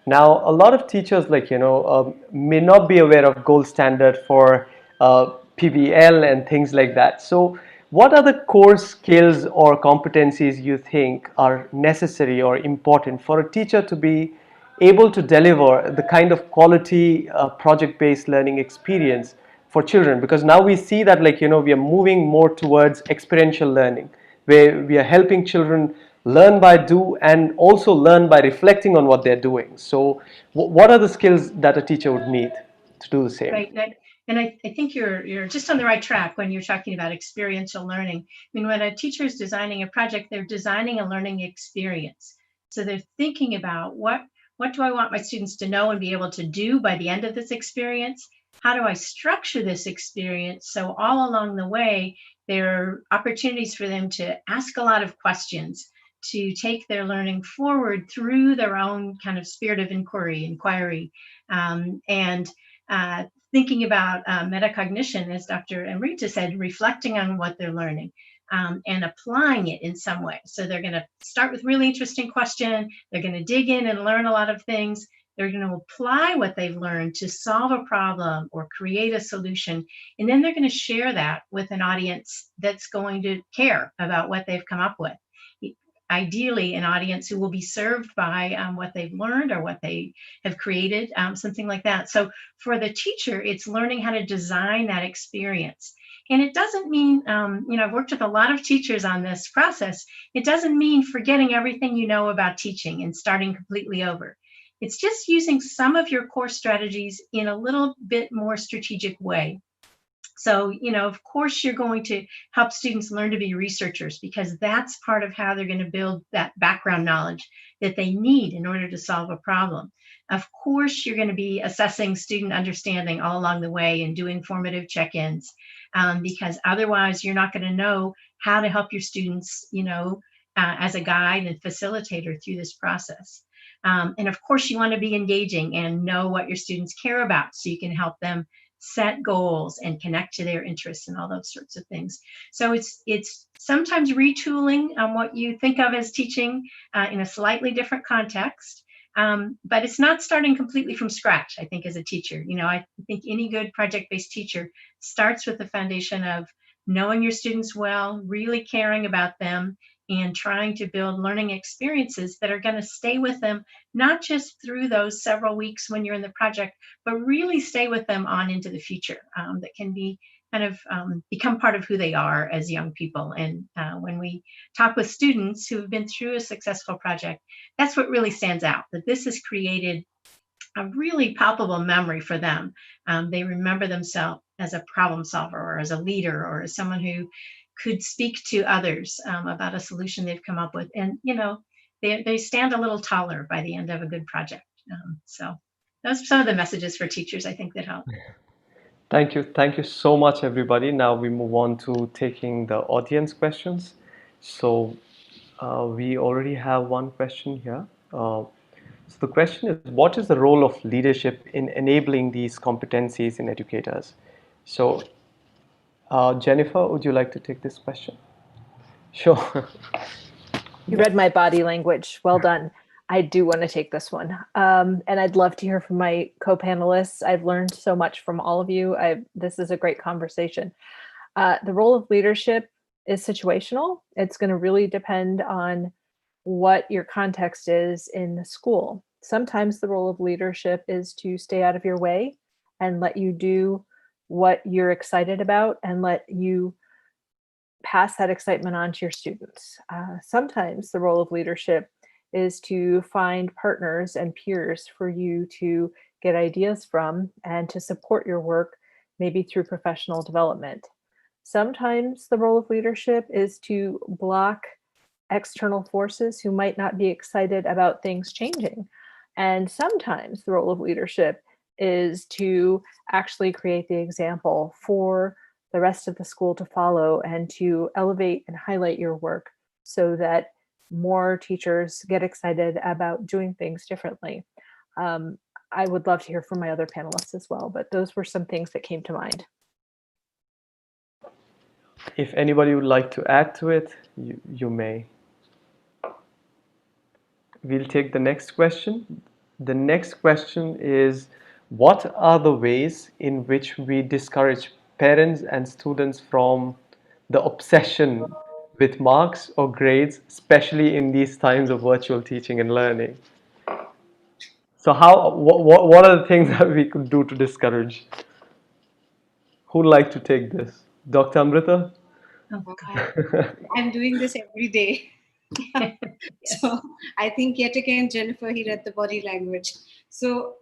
Now, a lot of teachers, may not be aware of gold standard for PBL and things like that. So, what are the core skills or competencies you think are necessary or important for a teacher to be able to deliver the kind of quality project-based learning experience for children? Because now we see that we are moving more towards experiential learning, where we are helping children learn by do and also learn by reflecting on what they're doing. So what are the skills that a teacher would need to do the same? Right. And I think you're just on the right track when you're talking about experiential learning. I mean, when a teacher is designing a project, they're designing a learning experience. So they're thinking about what do I want my students to know and be able to do by the end of this experience? How do I structure this experience so all along the way, there are opportunities for them to ask a lot of questions, to take their learning forward through their own kind of spirit of inquiry, and thinking about metacognition, as Dr. Amrita said, reflecting on what they're learning and applying it in some way. So they're going to start with really interesting question. They're going to dig in and learn a lot of things. They're going to apply what they've learned to solve a problem or create a solution. And then they're going to share that with an audience that's going to care about what they've come up with. Ideally, an audience who will be served by what they've learned or what they have created, something like that. So for the teacher, it's learning how to design that experience. And it doesn't mean, I've worked with a lot of teachers on this process. It doesn't mean forgetting everything you know about teaching and starting completely over. It's just using some of your core strategies in a little bit more strategic way. So, of course, you're going to help students learn to be researchers, because that's part of how they're going to build that background knowledge that they need in order to solve a problem. Of course, you're going to be assessing student understanding all along the way and doing formative check-ins, because otherwise you're not going to know how to help your students, as a guide and facilitator through this process. And of course, you want to be engaging and know what your students care about so you can help them set goals and connect to their interests and all those sorts of things. So it's sometimes retooling what you think of as teaching in a slightly different context, but it's not starting completely from scratch, I think, as a teacher. I think any good project-based teacher starts with the foundation of knowing your students well, really caring about them, and trying to build learning experiences that are going to stay with them, not just through those several weeks when you're in the project, but really stay with them on into the future, that can be kind of become part of who they are as young people. And when we talk with students who have been through a successful project, that's what really stands out, that this has created a really palpable memory for them. They remember themselves as a problem solver or as a leader or as someone who could speak to others about a solution they've come up with. And, they stand a little taller by the end of a good project. So those are some of the messages for teachers, I think, that help. Thank you. Thank you so much, everybody. Now we move on to taking the audience questions. So we already have one question here. So the question is, what is the role of leadership in enabling these competencies in educators? So Jennifer, would you like to take this question? Sure. You read my body language. Well done. I do want to take this one. And I'd love to hear from my co-panelists. I've learned so much from all of you. This is a great conversation. The role of leadership is situational. It's going to really depend on what your context is in the school. Sometimes the role of leadership is to stay out of your way and let you do what you're excited about and let you pass that excitement on to your students. Sometimes the role of leadership is to find partners and peers for you to get ideas from and to support your work, maybe through professional development. Sometimes the role of leadership is to block external forces who might not be excited about things changing. And sometimes the role of leadership is to actually create the example for the rest of the school to follow and to elevate and highlight your work so that more teachers get excited about doing things differently. I would love to hear from my other panelists as well, but those were some things that came to mind. If anybody would like to add to it, you may. We'll take the next question. The next question is, what are the ways in which we discourage parents and students from the obsession with marks or grades, especially in these times of virtual teaching and learning? So what are the things that we could do to discourage? Who'd like to take this? Dr. Amrita? I'm doing this every day. So I think yet again, Jennifer, he read the body language. So,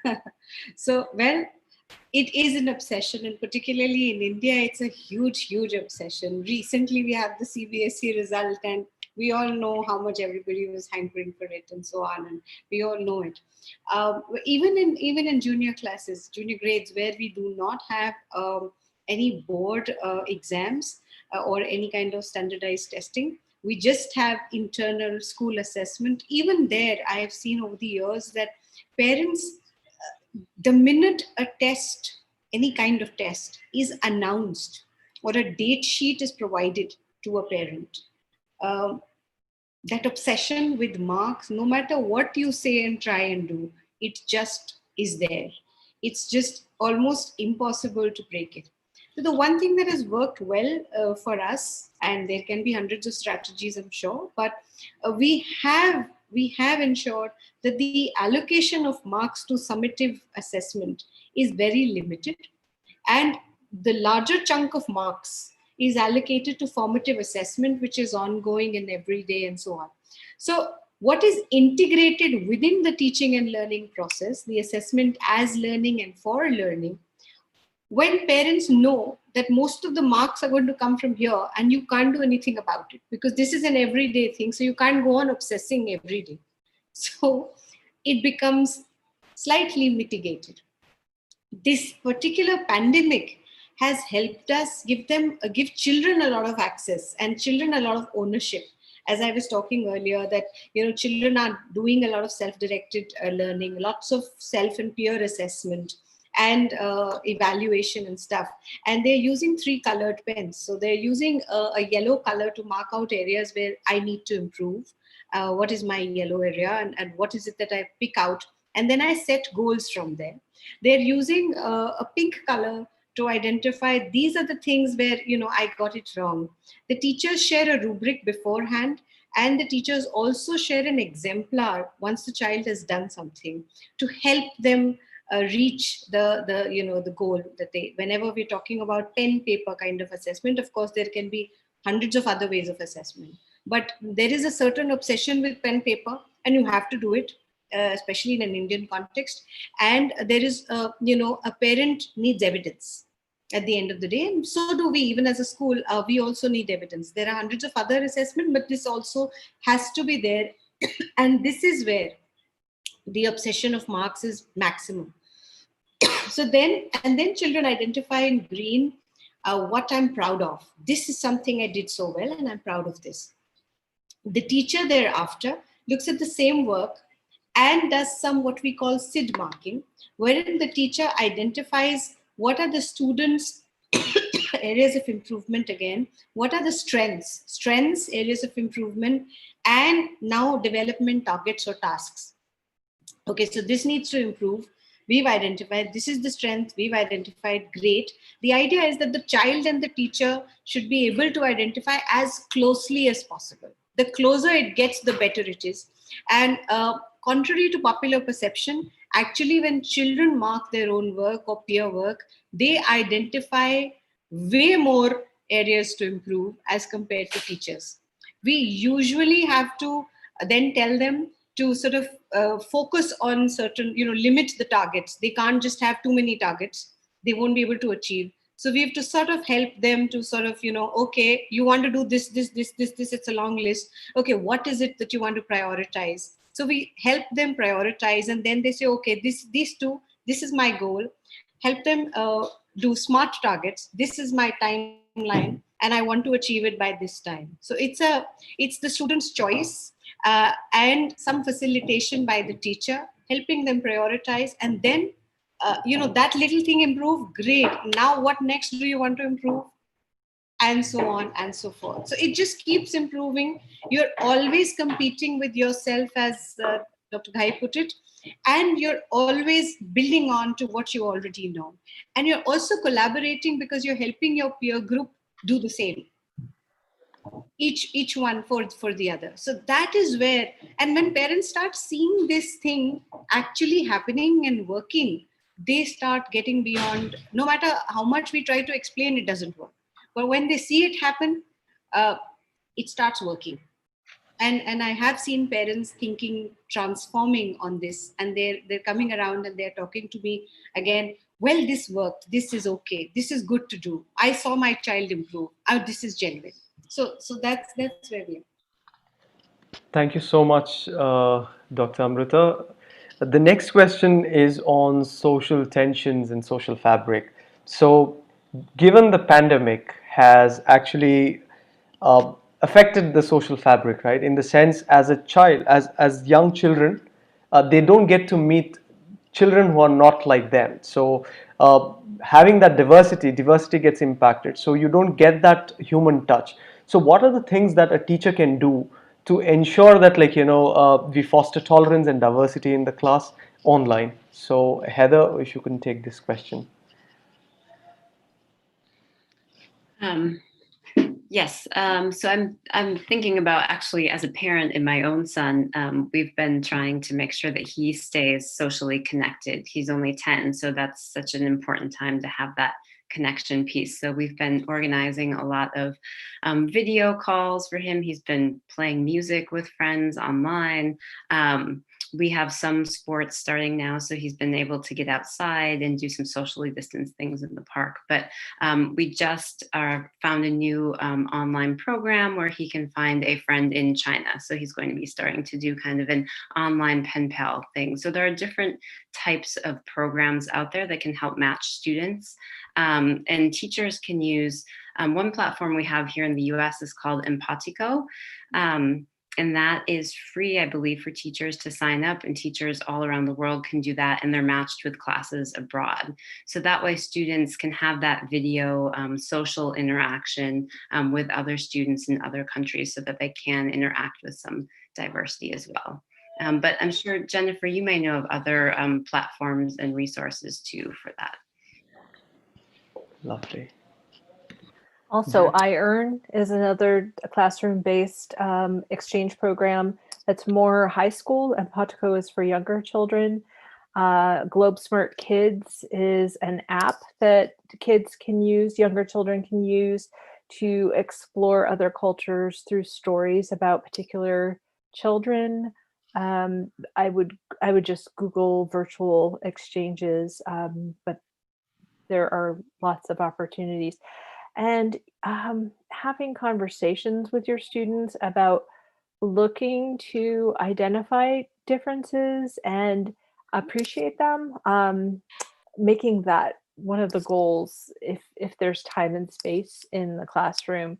well, it is an obsession, and particularly in India, it's a huge, huge obsession. Recently, we have the CBSE result, and we all know how much everybody was hankering for it, and so on, and we all know it. Even in junior classes, junior grades, where we do not have any board exams or any kind of standardized testing, we just have internal school assessment. Even there, I have seen over the years that parents the minute a test, any kind of test, is announced or a date sheet is provided to a parent, um, that obsession with marks, no matter what you say and try and do, it just is there. It's just almost impossible to break it. So the one thing that has worked well for us, and there can be hundreds of strategies, I'm sure, but we have ensured that the allocation of marks to summative assessment is very limited, and the larger chunk of marks is allocated to formative assessment, which is ongoing and every day and so on. So what is integrated within the teaching and learning process, the assessment as learning and for learning, when parents know that most of the marks are going to come from here and you can't do anything about it because this is an everyday thing, so you can't go on obsessing every day. So it becomes slightly mitigated. This particular pandemic has helped us give children a lot of access and children a lot of ownership. As I was talking earlier, that children are doing a lot of self-directed learning, lots of self and peer assessment and evaluation and stuff, and they're using 3 colored pens. So they're using a yellow color to mark out areas where I need to improve. What is my yellow area, and what is it that I pick out, and then I set goals from there. They're using a pink color to identify these are the things where I got it wrong. The teachers share a rubric beforehand, and the teachers also share an exemplar once the child has done something to help them reach the goal that they. Whenever we're talking about pen paper kind of assessment, of course there can be hundreds of other ways of assessment, but there is a certain obsession with pen paper, and you have to do it, especially in an Indian context. And there is, a parent needs evidence at the end of the day. And so do we, even as a school, we also need evidence. There are hundreds of other assessments, but this also has to be there. And this is where the obsession of marks is maximum. So then children identify in green what I'm proud of. This is something I did so well, and I'm proud of this. The teacher thereafter looks at the same work and does some what we call SID marking, wherein the teacher identifies what are the students' areas of improvement again, what are the strengths, areas of improvement, and now development targets or tasks. Okay, so this needs to improve. We've identified, this is the strength, we've identified, great. The idea is that the child and the teacher should be able to identify as closely as possible. The closer it gets, the better it is. And contrary to popular perception, actually when children mark their own work or peer work, they identify way more areas to improve as compared to teachers. We usually have to then tell them to sort of focus on certain, limit the targets. They can't just have too many targets. They won't be able to achieve. So we have to sort of help them to sort of, okay, you want to do this, it's a long list. Okay, what is it that you want to prioritize? So we help them prioritize, and then they say, okay, these two, this is my goal. Help them do SMART targets. This is my timeline, and I want to achieve it by this time. So it's the student's choice, and some facilitation by the teacher, helping them prioritize, and then that little thing improve, great. Now what next do you want to improve? And so on and so forth. So it just keeps improving. You're always competing with yourself, as Dr. Ghei put it, and you're always building on to what you already know. And you're also collaborating because you're helping your peer group do the same. Each one for the other. So that is where, and when parents start seeing this thing actually happening and working, they start getting beyond. No matter how much we try to explain, it doesn't work. But when they see it happen, it starts working. And I have seen parents thinking, transforming on this, and they're coming around and they're talking to me again. Well, this worked. This is okay. This is good to do. I saw my child improve. Oh, this is genuine. So that's where we are. Thank you so much, Dr. Amrita. The next question is on social tensions and social fabric. So, given the pandemic has actually affected the social fabric, right? In the sense, as a child, as young children, they don't get to meet children who are not like them. So having that diversity gets impacted. So you don't get that human touch. So what are the things that a teacher can do to ensure that, like, we foster tolerance and diversity in the class online? So Heather, if you can take this question. Yes, so I'm thinking about, actually, as a parent in my own son, we've been trying to make sure that he stays socially connected. He's only 10, so that's such an important time to have that connection piece. So we've been organizing a lot of video calls for him. He's been playing music with friends online. We have some sports starting now, so he's been able to get outside and do some socially distanced things in the park. But we just found a new online program where he can find a friend in China. So he's going to be starting to do kind of an online pen pal thing. So there are different types of programs out there that can help match students. And teachers can use, one platform we have here in the US is called Empatico. And that is free, I believe, for teachers to sign up, and teachers all around the world can do that, and they're matched with classes abroad. So that way students can have that video social interaction with other students in other countries, so that they can interact with some diversity as well. But I'm sure, Jennifer, you may know of other platforms and resources too for that. Lovely. Also, iEarn is another classroom-based exchange program that's more high school, and Empatico is for younger children. Globe Smart Kids is an app that kids can use, younger children can use, to explore other cultures through stories about particular children. I would just Google virtual exchanges, but there are lots of opportunities. And having conversations with your students about looking to identify differences and appreciate them, making that one of the goals if there's time and space in the classroom,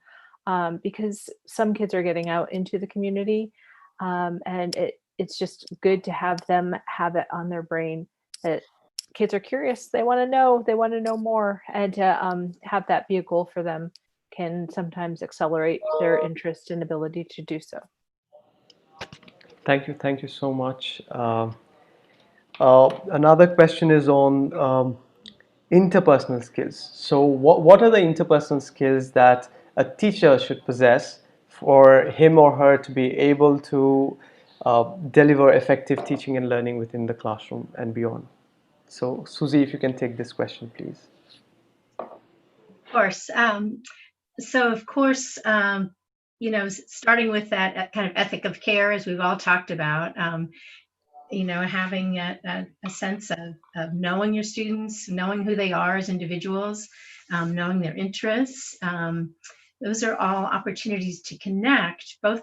because some kids are getting out into the community, and it's just good to have them have it on their brain that kids are curious, they want to know more, and to have that be a goal for them can sometimes accelerate their interest and ability to do so. Thank you so much. Another question is on interpersonal skills. So what are the interpersonal skills that a teacher should possess for him or her to be able to deliver effective teaching and learning within the classroom and beyond? So Suzie, if you can take this question, please. Of course. So of course, starting with that kind of ethic of care, as we've all talked about, having a sense of knowing your students, knowing who they are as individuals, knowing their interests. Those are all opportunities to connect, both,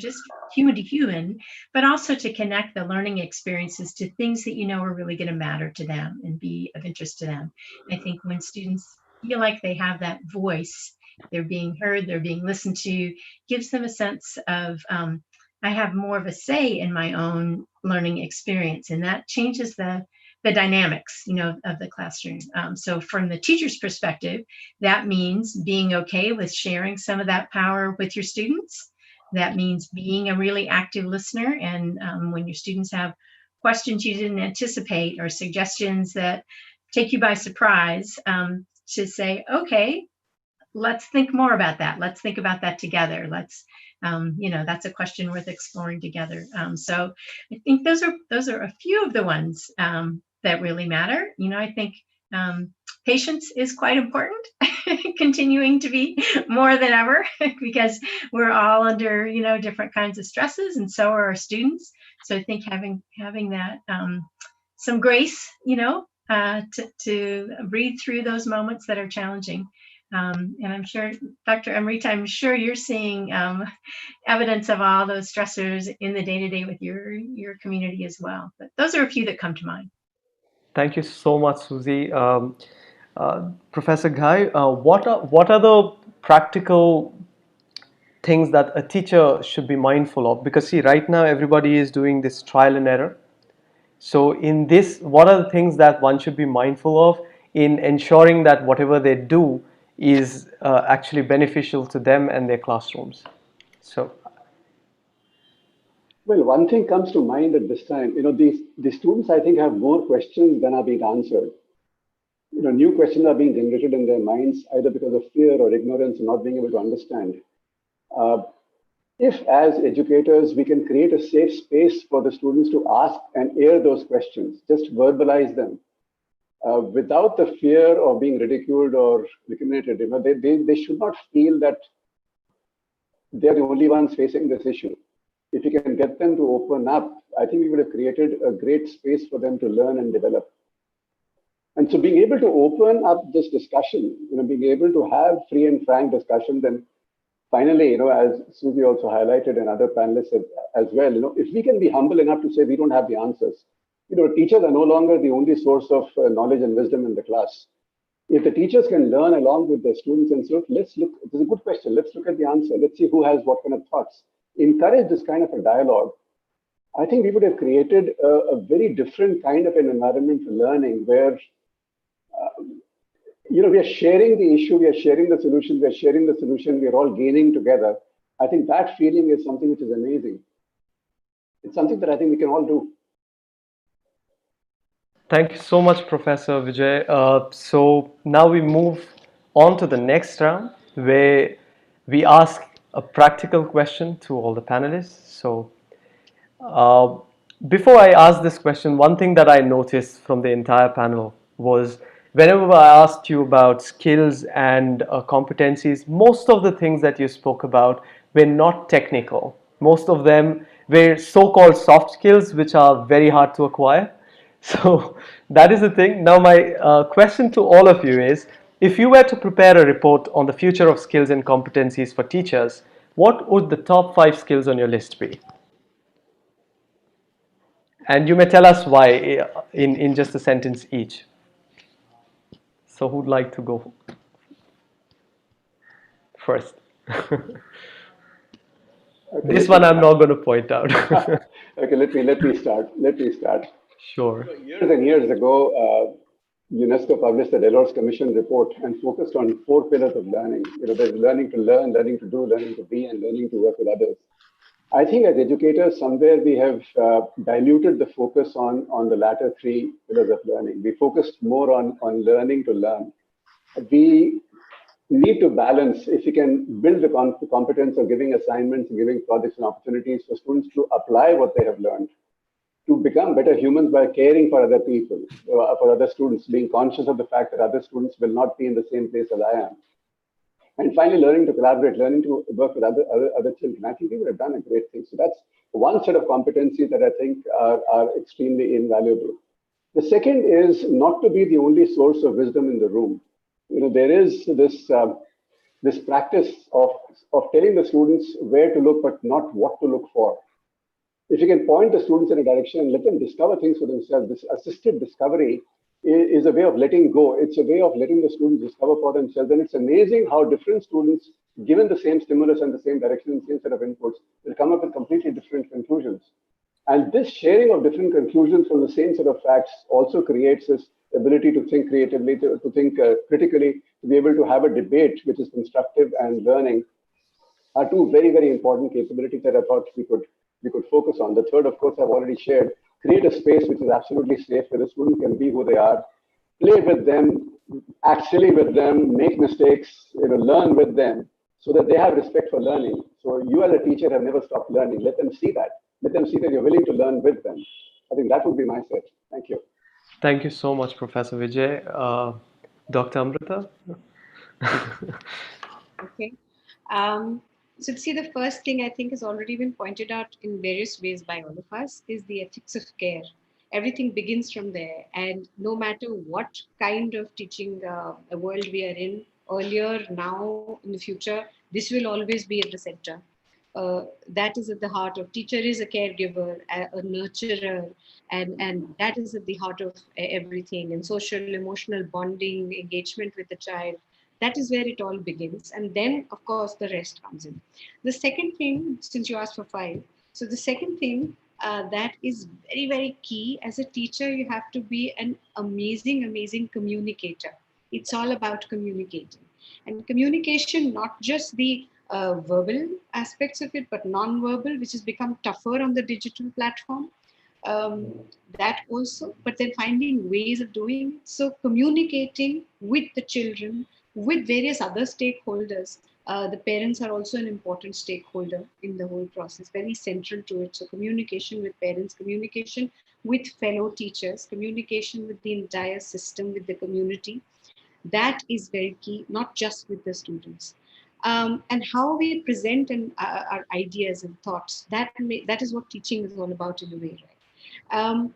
just human to human, but also to connect the learning experiences to things that are really going to matter to them and be of interest to them. I think when students feel like they have that voice, they're being heard, they're being listened to, gives them a sense of, I have more of a say in my own learning experience, and that changes the dynamics, of the classroom. So from the teacher's perspective, that means being okay with sharing some of that power with your students. That means being a really active listener, and when your students have questions you didn't anticipate or suggestions that take you by surprise, to say, okay, let's think more about that. Let's think about that together. Let's, that's a question worth exploring together. So I think those are a few of the ones that really matter. I think patience is quite important, continuing to be more than ever, because we're all under, different kinds of stresses, and so are our students. So I think having that some grace, to breathe through those moments that are challenging. And I'm sure, Dr. Amrita, I'm sure you're seeing evidence of all those stressors in the day-to-day with your community as well. But those are a few that come to mind. Thank you so much, Suzie. Professor Ghei, what are the practical things that a teacher should be mindful of? Because see, right now everybody is doing this trial and error. So in this, what are the things that one should be mindful of in ensuring that whatever they do is actually beneficial to them and their classrooms? So Well, one thing comes to mind at this time. The students, I think, have more questions than are being answered. New questions are being generated in their minds either because of fear or ignorance and not being able to understand. Uh, if, as educators, we can create a safe space for the students to ask and air those questions, just verbalize them without the fear of being ridiculed or recriminated, they should not feel that they're the only ones facing this issue. If you can get them to open up, I think we would have created a great space for them to learn and develop. And so being able to open up this discussion, being able to have free and frank discussion, then finally, as Suzie also highlighted and other panelists as well, if we can be humble enough to say we don't have the answers, teachers are no longer the only source of knowledge and wisdom in the class. If the teachers can learn along with their students and so let's look, this is a good question, let's look at the answer, let's see who has what kind of thoughts, encourage this kind of a dialogue, I think we would have created a very different kind of an environment for learning where we are sharing the issue, we are sharing the solution, we are sharing the solution, we are all gaining together. I think that feeling is something which is amazing. It's something that I think we can all do. thank you so much, Professor Vijay. So now we move on to the next round where we ask a practical question to all the panelists. So before I ask this question, one thing that I noticed from the entire panel was whenever I asked you about skills and competencies, most of the things that you spoke about were not technical. Most of them were so-called soft skills, which are very hard to acquire. So that is the thing. Now, my question to all of you is, if you were to prepare a report on the future of skills and competencies for teachers, what would the top 5 skills on your list be? And you may tell us why in just a sentence each. So who'd like to go first? Okay, This one I'm not going to point out. okay, let me start. Let me start. Sure. Years and years ago, UNESCO published the Deloitte's Commission report and focused on 4 pillars of learning. There's learning to learn, learning to do, learning to be, and learning to work with others. I think as educators, somewhere we have diluted the focus on the latter 3 pillars of learning. We focused more on learning to learn. We need to balance, if you can build the competence of giving assignments, giving projects and opportunities for students to apply what they have learned, to become better humans by caring for other people, for other students, being conscious of the fact that other students will not be in the same place as I am. And finally, learning to collaborate, learning to work with other children. I think we would have done a great thing. So that's one set of competencies that I think are extremely invaluable. The second is not to be the only source of wisdom in the room. There is this practice of telling the students where to look, but not what to look for. If you can point the students in a direction and let them discover things for themselves, this assisted discovery is a way of letting go. It's a way of letting the students discover for themselves. And it's amazing how different students, given the same stimulus and the same direction and same set of inputs, will come up with completely different conclusions. And this sharing of different conclusions from the same set of facts also creates this ability to think creatively, to think critically, to be able to have a debate which is constructive and learning are 2 very, very important capabilities that I thought we could focus on. The third, of course, I've already shared. Create a space which is absolutely safe, where the student can be who they are, play with them, act silly with them, make mistakes, learn with them, so that they have respect for learning. So you as a teacher have never stopped learning. Let them see that. Let them see that you're willing to learn with them. I think that would be my set. Thank you. Thank you so much, Professor Vijay. Dr. Amrita? Okay. So see, the first thing I think has already been pointed out in various ways by all of us is the ethics of care. Everything begins from there. And no matter what kind of teaching world we are in, earlier, now, in the future, this will always be at the center. That is at the heart of teacher is a caregiver, a nurturer, and that is at the heart of everything. And social, emotional bonding, engagement with the child, that is where it all begins. And then, of course, the rest comes in. The second thing, since you asked for 5, so the second thing That is very, very key. As a teacher, you have to be an amazing, amazing communicator. It's all about communicating. And communication, not just the verbal aspects of it, but non-verbal, which has become tougher on the digital platform. That also, but then finding ways of doing it. So communicating with the children, with various other stakeholders. The parents are also an important stakeholder in the whole process, very central to it. So communication with parents, communication with fellow teachers, communication with the entire system, with the community. That is very key, not just with the students. And how we present our ideas and thoughts, that is what teaching is all about in a way, right?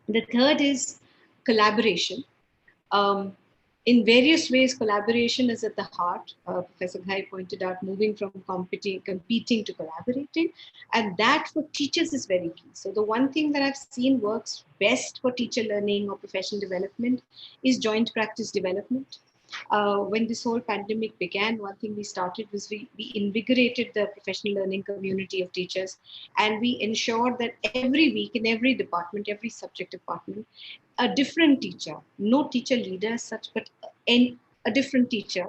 The third is collaboration. Um, in various ways, collaboration is at the heart. Professor Ghei pointed out moving from competing to collaborating. And that for teachers is very key. So the one thing that I've seen works best for teacher learning or professional development is joint practice development. When this whole pandemic began, one thing we started was we invigorated the professional learning community of teachers, and we ensured that every week in every department, every subject department, a different teacher, no teacher leader as such, but a different teacher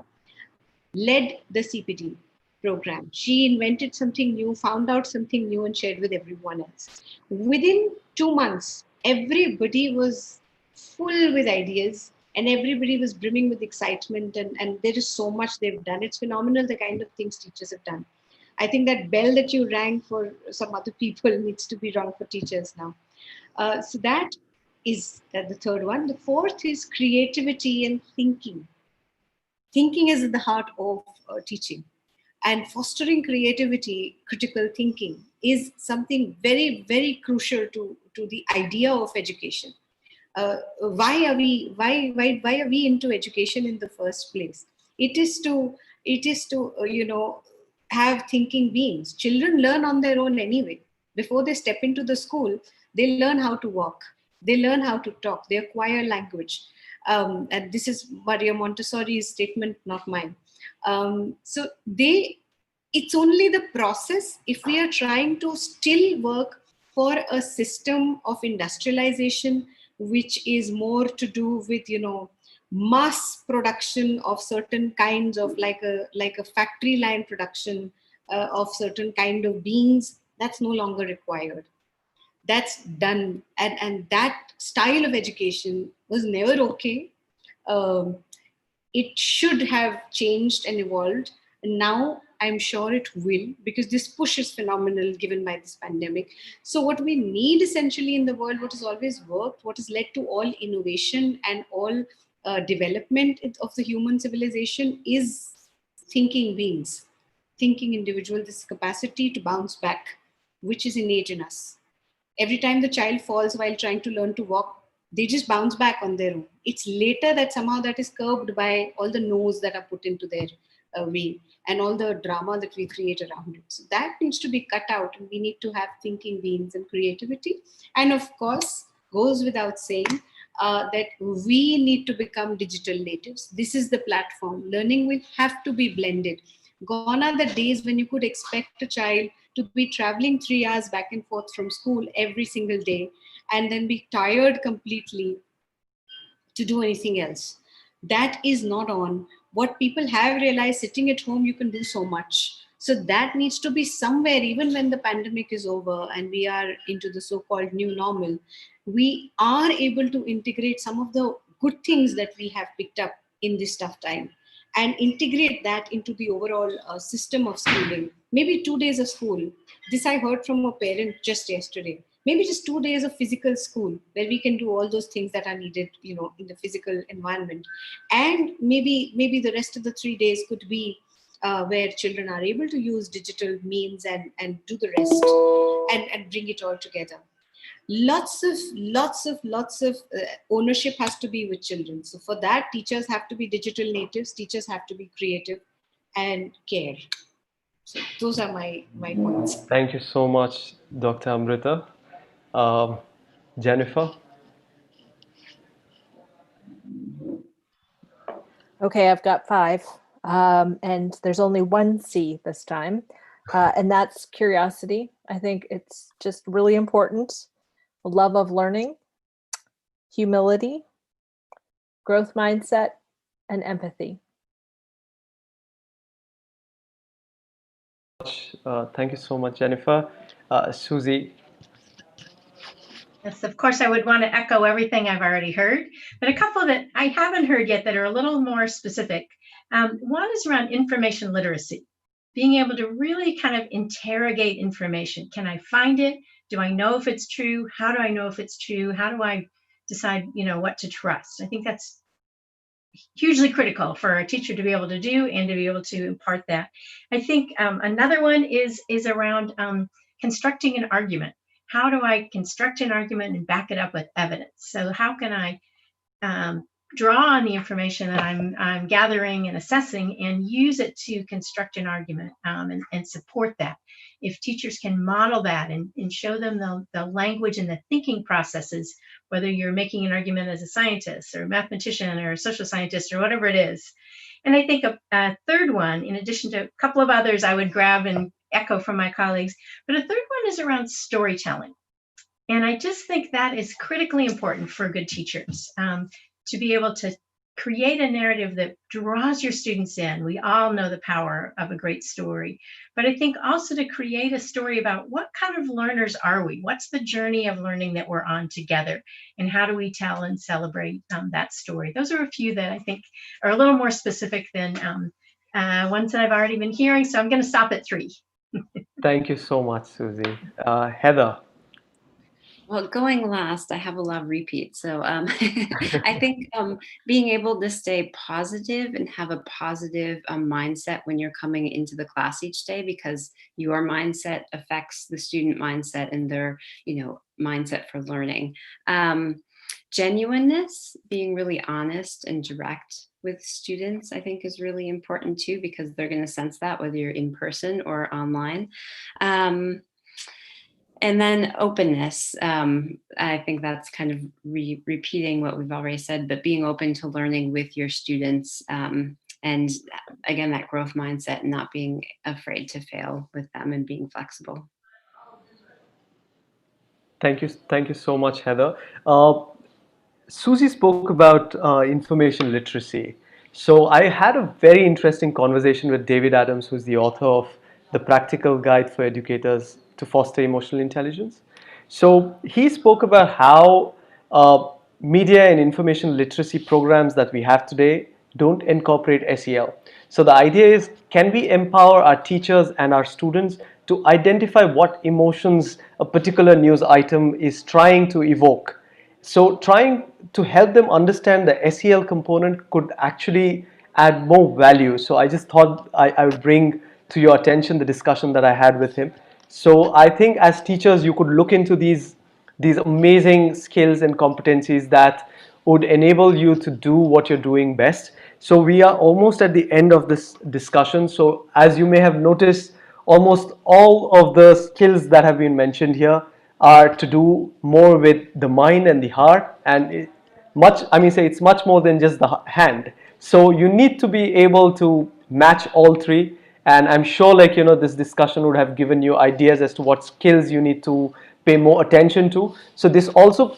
led the CPD program. She invented something new, found out something new, and shared with everyone else. Within 2 months, everybody was full with ideas and everybody was brimming with excitement. And there is so much they've done. It's phenomenal, the kind of things teachers have done. I think that bell that you rang for some other people needs to be rung for teachers now. So that is the third one. The fourth is creativity and thinking. Thinking is at the heart of teaching. And fostering creativity, critical thinking is something very, very crucial to the idea of education. Why are we into education in the first place? It is to have thinking beings. Children learn on their own anyway. Before they step into the school, they learn how to walk, they learn how to talk, they acquire language. And this is Maria Montessori's statement, not mine. So it's only the process. If we are trying to still work for a system of industrialization, which is more to do with mass production of certain kinds of like a factory line production of certain kind of beings, that's no longer required. That's done, and that style of education was never okay. It should have changed and evolved, and now I'm sure it will, because this push is phenomenal given by this pandemic. So what we need essentially in the world, what has always worked, what has led to all innovation and all development of the human civilization, is thinking beings, thinking individual, this capacity to bounce back, which is innate in us. Every time the child falls while trying to learn to walk, they just bounce back on their own. It's later that somehow that is curbed by all the no's that are put into their way and all the drama that we create around it. So that needs to be cut out, and we need to have thinking beings and creativity. And of course, goes without saying that we need to become digital natives. This is the platform. Learning will have to be blended. Gone are the days when you could expect a child to be traveling 3 hours back and forth from school every single day and then be tired completely to do anything else. That is not on. What people have realized, sitting at home, you can do so much. So that needs to be somewhere, even when the pandemic is over and we are into the so-called new normal, we are able to integrate some of the good things that we have picked up in this tough time and integrate that into the overall system of schooling. Maybe 2 days of school. This I heard from a parent just yesterday. Maybe just 2 days of physical school where we can do all those things that are needed, in the physical environment. And maybe the rest of the 3 days could be where children are able to use digital means and do the rest and bring it all together. Lots of ownership has to be with children. So for that, teachers have to be digital natives, teachers have to be creative and care. So those are my points. Thank you so much, Dr. Amrita. Jennifer? Okay, I've got 5. And there's only one C this time. and that's curiosity. I think it's just really important. Love of learning, humility, growth mindset, and empathy. Thank you so much, Jennifer. Suzie. Yes, of course, I would want to echo everything I've already heard, but a couple that I haven't heard yet that are a little more specific. One is around information literacy, being able to really kind of interrogate information. Can I find it? Do I know if it's true? How do I know if it's true? How do I decide, what to trust? I think that's hugely critical for a teacher to be able to do and to be able to impart that. I think another one is around constructing an argument. How do I construct an argument and back it up with evidence? So how can I draw on the information that I'm gathering and assessing and use it to construct an argument and support that? If teachers can model that and show them the language and the thinking processes, whether you're making an argument as a scientist or a mathematician or a social scientist or whatever it is. And I think a third one, in addition to a couple of others I would grab and echo from my colleagues, but a third one is around storytelling. And I just think that is critically important for good teachers, to be able to create a narrative that draws your students in. We all know the power of a great story, but I think also to create a story about what kind of learners are we? What's the journey of learning that we're on together? And how do we tell and celebrate that story? Those are a few that I think are a little more specific than ones that I've already been hearing. So I'm going to stop at 3. Thank you so much, Suzie. Heather. Well, going last, I have a lot of repeats. So I think being able to stay positive and have a positive mindset when you're coming into the class each day, because your mindset affects the student mindset and their, mindset for learning. Genuineness, being really honest and direct with students, I think is really important too, because they're going to sense that whether you're in person or online. And then openness. I think that's kind of repeating what we've already said, but being open to learning with your students. And again, that growth mindset and not being afraid to fail with them and being flexible. Thank you so much, Heather. Suzie spoke about information literacy. So I had a very interesting conversation with David Adams, who's the author of The Practical Guide for Educators to Foster Emotional Intelligence. So he spoke about how media and information literacy programs that we have today don't incorporate SEL. So the idea is, can we empower our teachers and our students to identify what emotions a particular news item is trying to evoke? So trying to help them understand the SEL component could actually add more value. So I just thought I would bring to your attention the discussion that I had with him. So I think as teachers, you could look into these amazing skills and competencies that would enable you to do what you're doing best. So we are almost at the end of this discussion. So as you may have noticed, almost all of the skills that have been mentioned here are to do more with the mind and the heart, and it's much more than just the hand. So you need to be able to match all three, and I'm sure this discussion would have given you ideas as to what skills you need to pay more attention to. So this also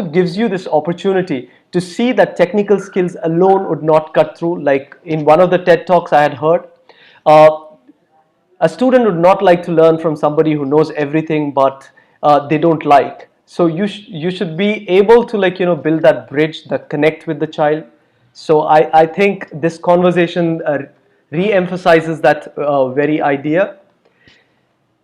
gives you this opportunity to see that technical skills alone would not cut through. Like in one of the TED Talks I had heard, a student would not like to learn from somebody who knows everything but they don't like. So you should be able to build that bridge, that connect with the child. So I think this conversation re-emphasizes that very idea.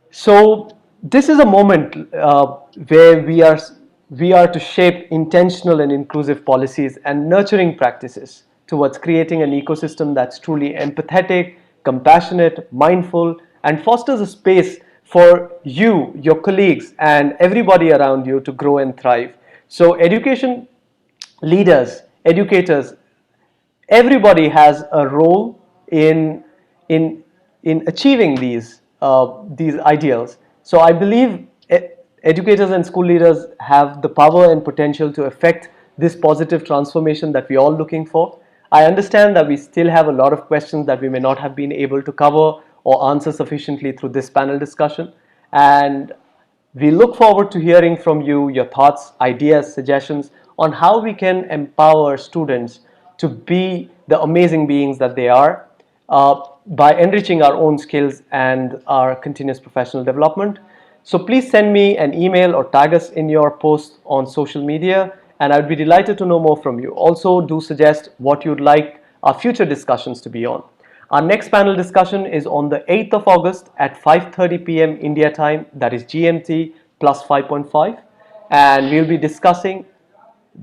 So this is a moment where we are to shape intentional and inclusive policies and nurturing practices towards creating an ecosystem that's truly empathetic, compassionate, mindful, and fosters a space for you, your colleagues, and everybody around you to grow and thrive. So education leaders, educators, everybody has a role in achieving these ideals. So I believe educators and school leaders have the power and potential to affect this positive transformation that we're all looking for. I understand that we still have a lot of questions that we may not have been able to cover or answer sufficiently through this panel discussion. And we look forward to hearing from you your thoughts, ideas, suggestions on how we can empower students to be the amazing beings that they are by enriching our own skills and our continuous professional development. So please send me an email or tag us in your post on social media, and I'd be delighted to know more from you. Also, do suggest what you'd like our future discussions to be on. Our next panel discussion is on the 8th of August at 5:30 p.m. India time, that is GMT plus 5.5, and we'll be discussing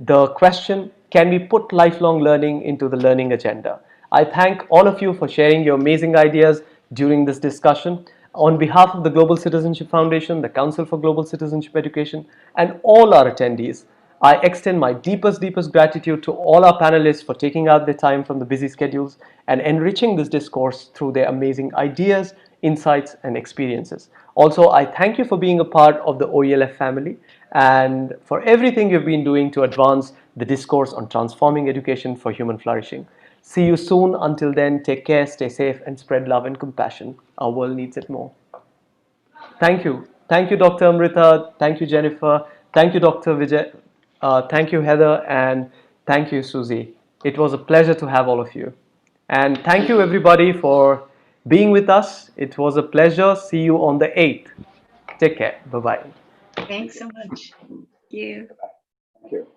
the question, can we put lifelong learning into the learning agenda? I thank all of you for sharing your amazing ideas during this discussion. On behalf of the Global Citizenship Foundation, the Council for Global Citizenship Education, and all our attendees, I extend my deepest gratitude to all our panelists for taking out their time from the busy schedules and enriching this discourse through their amazing ideas, insights, and experiences. Also, I thank you for being a part of the OELF family and for everything you've been doing to advance the discourse on transforming education for human flourishing. See you soon. Until then, take care, stay safe, and spread love and compassion. Our world needs it more. Thank you. Thank you, Dr. Amrita. Thank you, Jennifer. Thank you, Dr. Vijay. Thank you, Heather. And thank you, Suzie. It was a pleasure to have all of you. And thank you, everybody, for being with us. It was a pleasure. See you on the 8th. Take care. Bye-bye. Thanks so much. Thank you. Thank you.